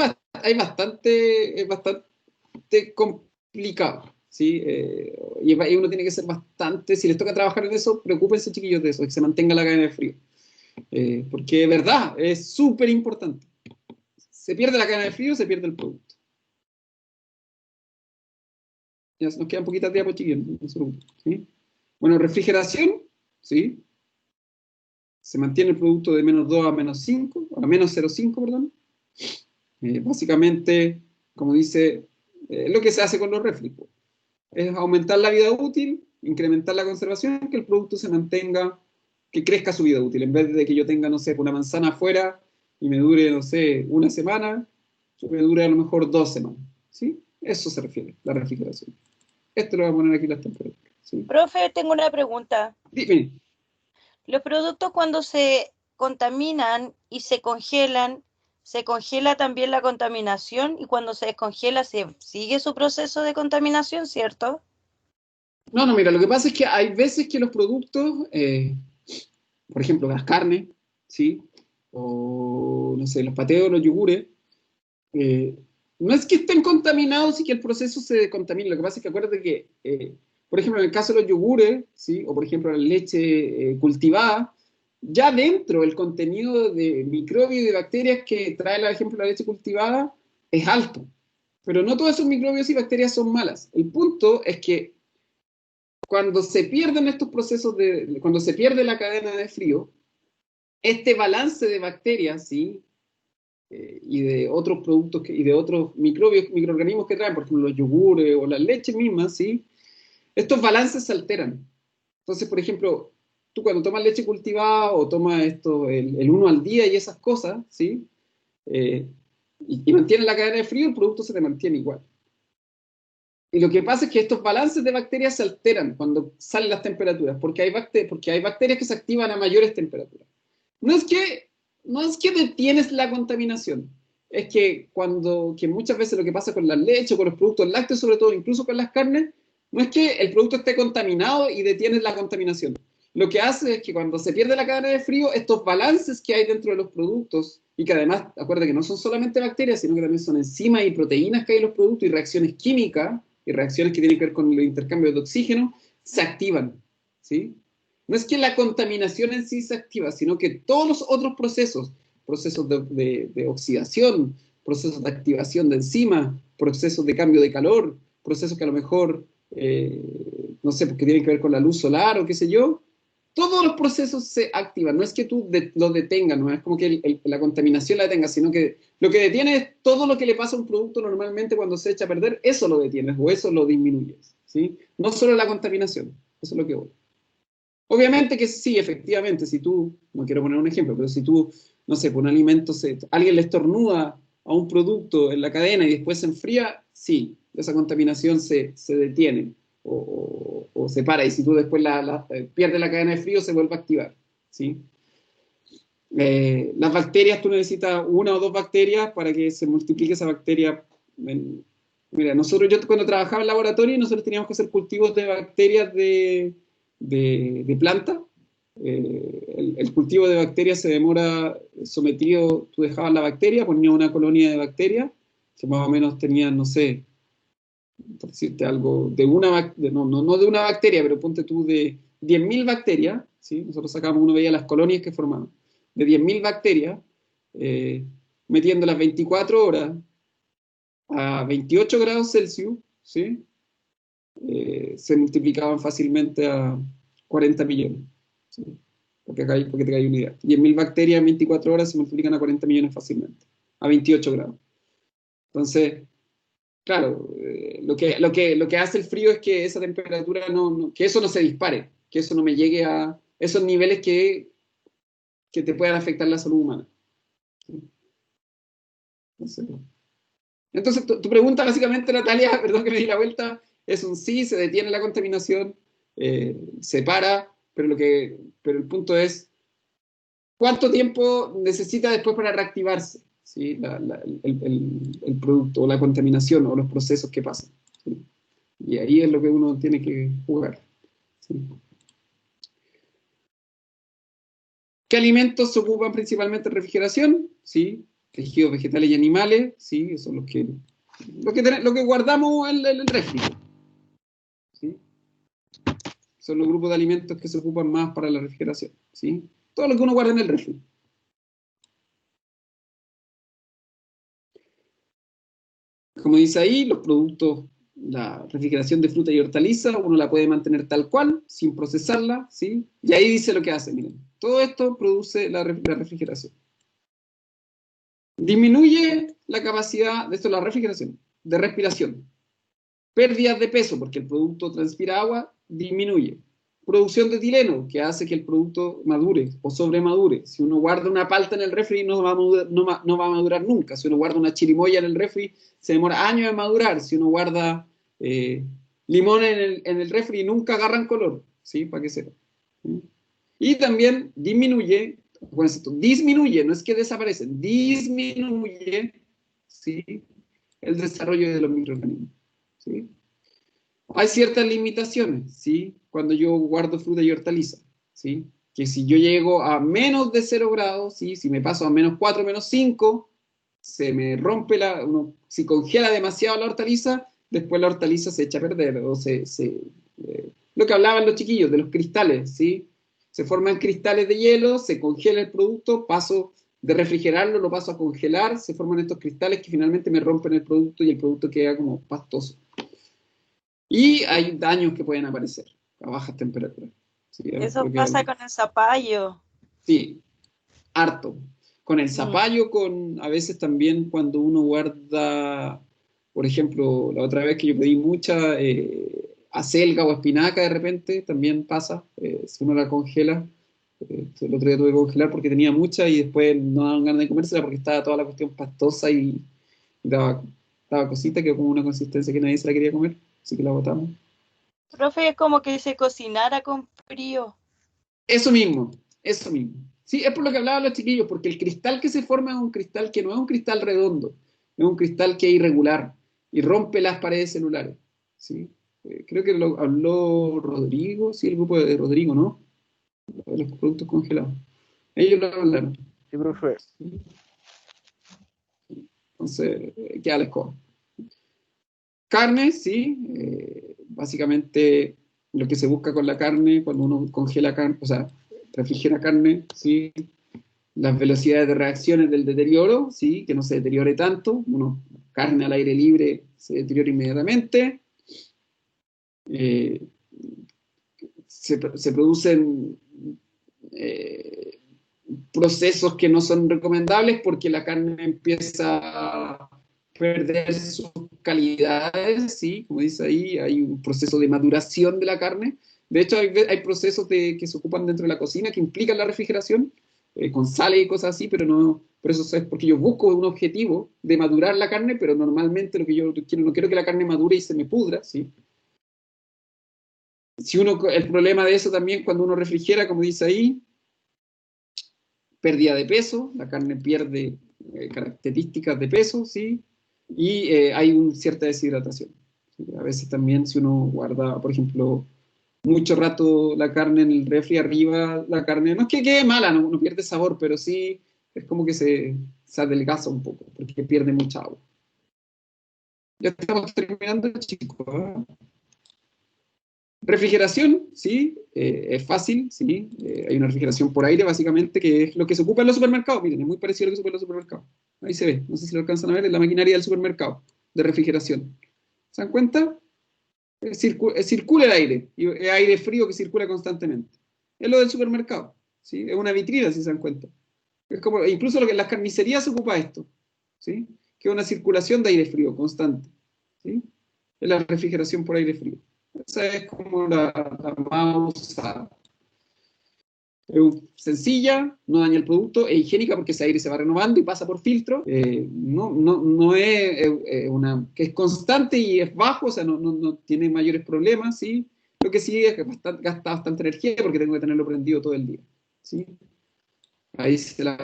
bastante complicado, ¿sí? Y uno tiene que ser bastante, si les toca trabajar en eso, preocúpense, chiquillos, de eso, que se mantenga la cadena de frío. Porque de verdad, es súper importante. Se pierde la cadena de frío, se pierde el producto. Ya nos quedan poquitas diapos, chiquillos, no se preocupen, ¿sí? Bueno, refrigeración, ¿sí? Se mantiene el producto de -2 a -5, a -0,5, perdón. Básicamente, como dice, lo que se hace con los refri, es aumentar la vida útil, incrementar la conservación, que el producto se mantenga, que crezca su vida útil. En vez de que yo tenga, no sé, una manzana afuera y me dure, no sé, una semana, que me dure a lo mejor 2 semanas. ¿Sí? Eso se refiere, la refrigeración. Esto lo voy a poner aquí las temperaturas. ¿Sí? Profe, tengo una pregunta. Dime. Los productos cuando se contaminan y se congela también la contaminación y cuando se descongela se sigue su proceso de contaminación, ¿cierto? No, no, mira, lo que pasa es que hay veces que los productos, por ejemplo, las carnes, ¿sí? O, no sé, los pateos, los yogures, eh, no es que estén contaminados y que el proceso se contamine, lo que pasa es que acuérdate que, por ejemplo, en el caso de los yogures, ¿sí? O por ejemplo la leche cultivada, ya dentro el contenido de microbios y de bacterias que trae, por ejemplo, la leche cultivada es alto, pero no todos esos microbios y bacterias son malas. El punto es que cuando se pierden estos procesos cuando se pierde la cadena de frío, este balance de bacterias, ¿sí? Y de otros productos y de otros microorganismos que traen, por ejemplo, los yogures o las leches mismas, ¿sí? Estos balances se alteran. Entonces, por ejemplo, tú cuando tomas leche cultivada o tomas el 1 al día y esas cosas, ¿sí? Eh, y mantienes la cadena de frío, el producto se te mantiene igual. Y lo que pasa es que estos balances de bacterias se alteran cuando salen las temperaturas, porque hay bacterias que se activan a mayores temperaturas. No es que, no es que detienes la contaminación, es que muchas veces lo que pasa con la leche, con los productos lácteos sobre todo, incluso con las carnes, no es que el producto esté contaminado y detienes la contaminación. Lo que hace es que cuando se pierde la cadena de frío, estos balances que hay dentro de los productos, y que además, acuérdate que no son solamente bacterias, sino que también son enzimas y proteínas que hay en los productos y reacciones químicas y reacciones que tienen que ver con el intercambio de oxígeno, se activan, ¿sí? No es que la contaminación en sí se activa, sino que todos los otros procesos de oxidación, procesos de activación de enzimas, procesos de cambio de calor, procesos que a lo mejor, no sé, porque tienen que ver con la luz solar o qué sé yo, todos los procesos se activan. No es que tú lo detengas, no es como que la contaminación la detenga, sino que lo que detiene es todo lo que le pasa a un producto normalmente cuando se echa a perder, eso lo detienes o eso lo disminuyes, ¿sí? No solo la contaminación, eso es lo que voy. Obviamente que sí, efectivamente, si tú, no quiero poner un ejemplo, pero si tú, no sé, por un alimento, alguien le estornuda a un producto en la cadena y después se enfría, sí, esa contaminación se detiene o se para, y si tú después pierdes la cadena de frío, se vuelve a activar, ¿sí? Las bacterias, tú necesitas una o dos bacterias para que se multiplique esa bacteria. Mira, yo cuando trabajaba en laboratorio, nosotros teníamos que hacer cultivos de bacterias de planta. El cultivo de bacterias se demora sometido, tú dejabas la bacteria, ponías una colonia de bacterias, que más o menos tenían, no sé, por decirte algo, no de una bacteria, pero ponte tú de 10.000 bacterias, ¿sí? Nosotros sacamos, uno veía las colonias que formaban, de 10.000 bacterias, eh, metiéndolas 24 horas a 28 grados Celsius, ¿sí? Se multiplicaban fácilmente a 40 millones, ¿sí? Porque te cae una idea. 10.000 bacterias en 24 horas se multiplican a 40 millones fácilmente, a 28 grados. Entonces, claro, lo que hace el frío es que esa temperatura que eso no se dispare, que eso no me llegue a esos niveles que te puedan afectar la salud humana. Entonces, tu pregunta básicamente, Natalia, perdón que me di la vuelta, es un sí, se detiene la contaminación, se para, pero el punto es, ¿cuánto tiempo necesita después para reactivarse? ¿Sí? El producto, o la contaminación, o los procesos que pasan. ¿Sí? Y ahí es lo que uno tiene que jugar. ¿Sí? ¿Qué alimentos se ocupan principalmente en refrigeración? ¿Sí? Tejidos vegetales y animales, ¿sí? Eso es lo que guardamos en el refri. ¿Sí? Son los grupos de alimentos que se ocupan más para la refrigeración. ¿Sí? Todo lo que uno guarda en el refri. Como dice ahí, los productos, la refrigeración de fruta y hortaliza, uno la puede mantener tal cual, sin procesarla, ¿sí? Y ahí dice lo que hace, miren. Todo esto produce la refrigeración. Disminuye la capacidad, de esto es la refrigeración, de respiración. Pérdidas de peso, porque el producto transpira agua, disminuye. Producción de etileno, que hace que el producto madure o sobremadure. Si uno guarda una palta en el refri, no va a madurar nunca. Si uno guarda una chirimoya en el refri, se demora años en madurar. Si uno guarda limón en el refri, nunca agarran color, ¿sí? Para que sepa. ¿Sí? Y también disminuye, no es que desaparecen, disminuye, ¿sí? El desarrollo de los microorganismos, ¿sí? Hay ciertas limitaciones, ¿sí? Cuando yo guardo fruta y hortaliza, ¿sí? Que si yo llego a menos de 0 grados, ¿sí? Si me paso a menos 4, menos 5, se me rompe si congela demasiado la hortaliza, después la hortaliza se echa a perder, o lo que hablaban los chiquillos, de los cristales, ¿sí? Se forman cristales de hielo, se congela el producto, paso de refrigerarlo, lo paso a congelar, se forman estos cristales que finalmente me rompen el producto y el producto queda como pastoso. Y hay daños que pueden aparecer a bajas temperaturas. ¿Sí? Eso pasa con el zapallo. Sí, harto. Con el zapallo, a veces también cuando uno guarda, por ejemplo, la otra vez que yo pedí mucha acelga o espinaca de repente, también pasa, si uno la congela. El otro día tuve que congelar porque tenía mucha y después no daban ganas de comérsela porque estaba toda la cuestión pastosa y daba cosita, que como una consistencia que nadie se la quería comer, así que la botamos. Profe, es como que se cocinara con frío. Eso mismo, eso mismo. Sí, es por lo que hablaban los chiquillos, porque el cristal que se forma es un cristal que no es un cristal redondo, es un cristal que es irregular y rompe las paredes celulares. ¿Sí? Creo que lo habló Rodrigo, sí, el grupo de Rodrigo, ¿no? De los productos congelados. Ellos lo hablaron. Sí, profe. ¿Sí? Entonces, queda la escoba. Carne, sí, básicamente lo que se busca con la carne, cuando uno congela carne, o sea, refrigera carne, sí, las velocidades de reacciones del deterioro, sí, que no se deteriore tanto, carne al aire libre se deteriora inmediatamente, se producen procesos que no son recomendables porque la carne empieza a perder sus calidades, ¿sí? Como dice ahí, hay un proceso de maduración de la carne. De hecho, hay procesos que se ocupan dentro de la cocina que implican la refrigeración, con sales y cosas así, pero eso es porque yo busco un objetivo de madurar la carne, pero normalmente lo que yo quiero, no quiero que la carne madure y se me pudra, ¿sí? El problema de eso también cuando uno refrigera, como dice ahí, pérdida de peso, la carne pierde características de peso, ¿sí? Y hay cierta deshidratación. ¿Sí? A veces también si uno guarda, por ejemplo, mucho rato la carne en el refri arriba, la carne no es que quede mala, no pierde sabor, pero sí es como que se adelgaza un poco, porque pierde mucha agua. Ya estamos terminando, chicos. Refrigeración, sí, es fácil, sí. Hay una refrigeración por aire, básicamente, que es lo que se ocupa en los supermercados. Miren, es muy parecido a lo que se ocupa en los supermercados. Ahí se ve, no sé si lo alcanzan a ver, es la maquinaria del supermercado de refrigeración. ¿Se dan cuenta? Circula el aire, y es aire frío que circula constantemente. Es lo del supermercado, ¿sí? Es una vitrina, si se dan cuenta. Es como, incluso en las carnicerías se ocupa esto, ¿sí? Que es una circulación de aire frío constante. ¿sí? Es la refrigeración por aire frío. Esa es como la más usada. Es sencilla, no daña el producto, es higiénica porque ese aire se va renovando y pasa por filtro. No es una que es constante y es bajo, o sea, no tiene mayores problemas, ¿sí? Lo que sí es que gasta bastante energía porque tengo que tenerlo prendido todo el día, ¿sí? Ahí se la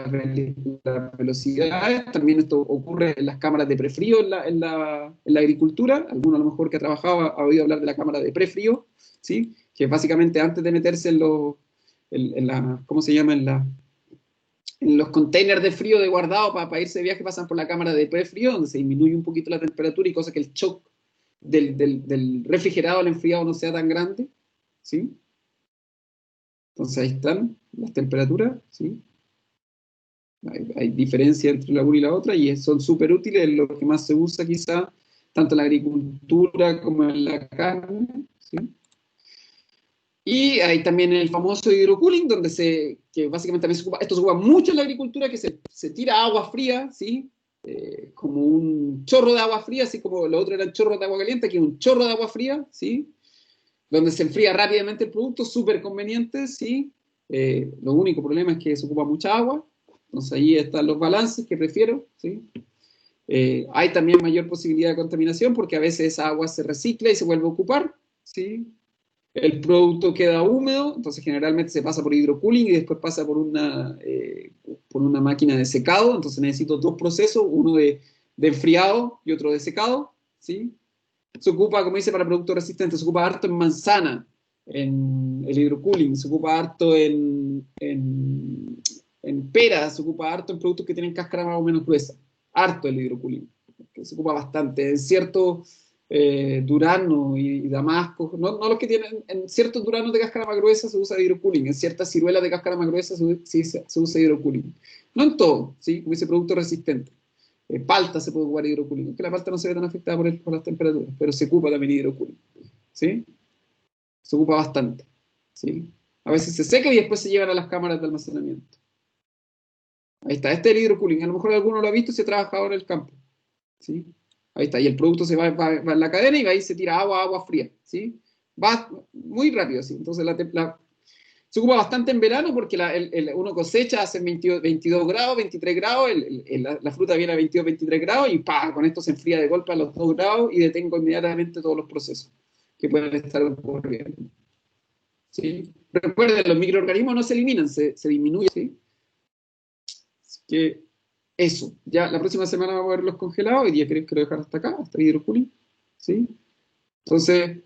velocidad. También esto ocurre en las cámaras de prefrío en la agricultura. Alguno a lo mejor que ha trabajado ha oído hablar de la cámara de prefrío, ¿sí? Que básicamente antes de meterse ¿cómo se llama? En los containers de frío de guardado para irse de viaje pasan por la cámara de prefrío, donde se disminuye un poquito la temperatura y cosa que el shock del refrigerado al enfriado no sea tan grande, ¿sí? Entonces ahí están las temperaturas, ¿sí? Hay diferencia entre la una y la otra y son súper útiles, lo que más se usa quizá, tanto en la agricultura como en la carne, ¿sí? Y hay también el famoso hidrocooling, que básicamente también esto se ocupa mucho en la agricultura, que se tira agua fría, ¿sí? Como un chorro de agua fría, así como lo otro era un chorro de agua caliente, aquí un chorro de agua fría, ¿sí? Donde se enfría rápidamente el producto, súper conveniente, ¿sí? Lo único problema es que se ocupa mucha agua, entonces ahí están los balances que prefiero, ¿sí? Hay también mayor posibilidad de contaminación porque a veces esa agua se recicla y se vuelve a ocupar, ¿sí? El producto queda húmedo, entonces generalmente se pasa por hidrocooling y después pasa por una máquina de secado, entonces necesito dos procesos, uno de enfriado y otro de secado, ¿sí? Se ocupa, como dice, para productos resistentes, se ocupa harto en manzana, en el hidrocooling, se ocupa harto en peras, se ocupa harto en productos que tienen cáscara más o menos gruesa, harto el hidrocooling, que se ocupa bastante, en ciertos duranos y damascos, no los que tienen, en ciertos duranos de cáscara más gruesa se usa hidrocooling, en ciertas ciruelas de cáscara más gruesa se usa hidrocooling. No en todo, ¿sí? Como dice, producto resistente. Palta se puede ocupar hidrocooling, que la palta no se ve tan afectada por las temperaturas, pero se ocupa también hidrocooling, ¿sí? Se ocupa bastante, ¿sí? A veces se seca y después se llevan a las cámaras de almacenamiento. Ahí está, este es el hidrocooling, a lo mejor alguno lo ha visto si ha trabajado en el campo, ¿sí? Ahí está, y el producto se va en la cadena y va ahí se tira agua fría, ¿sí? Va muy rápido, ¿sí? Entonces se ocupa bastante en verano porque uno cosecha, hace 22 grados, 23 grados, la fruta viene a 22, 23 grados y con esto se enfría de golpe a los 2 grados y detengo inmediatamente todos los procesos que pueden estar ocurriendo, ¿sí? Recuerden, los microorganismos no se eliminan, se disminuyen, ¿sí? Así que eso, ya la próxima semana vamos a ver los congelados, hoy día creo que lo dejar hasta acá, hasta el hidrocooling, ¿sí? Entonces,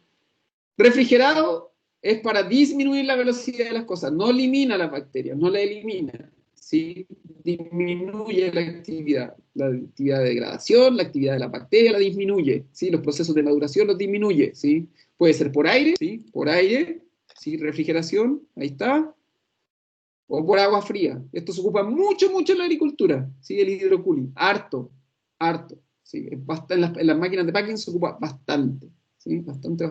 refrigerado es para disminuir la velocidad de las cosas, no elimina las bacterias, no la elimina, ¿sí? Disminuye la actividad de degradación, la actividad de la bacteria la disminuye, ¿sí? Los procesos de maduración los disminuye, ¿sí? Puede ser por aire, ¿sí? Por aire, ¿sí? Refrigeración, ahí está, o por agua fría. Esto se ocupa mucho, mucho en la agricultura, ¿sí? El hidrocooling, harto, ¿sí? En las máquinas de packing se ocupa bastante, ¿sí? Bastante.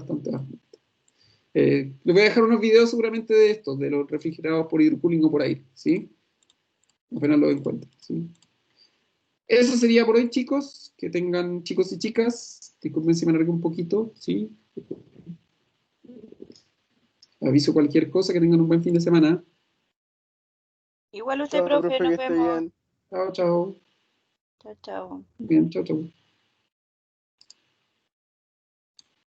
Les voy a dejar unos videos seguramente de esto, de los refrigerados por hidrocooling o por aire, ¿sí? Apenas lo encuentren, ¿sí? Eso sería por hoy, chicos. Que tengan, chicos y chicas, disculpen si me alargué un poquito, ¿sí? Aviso cualquier cosa, que tengan un buen fin de semana. Igual usted, Chao, profe, profe, que nos esté vemos. bien. Chao, chao. Chao, chao. Bien, chao, chao.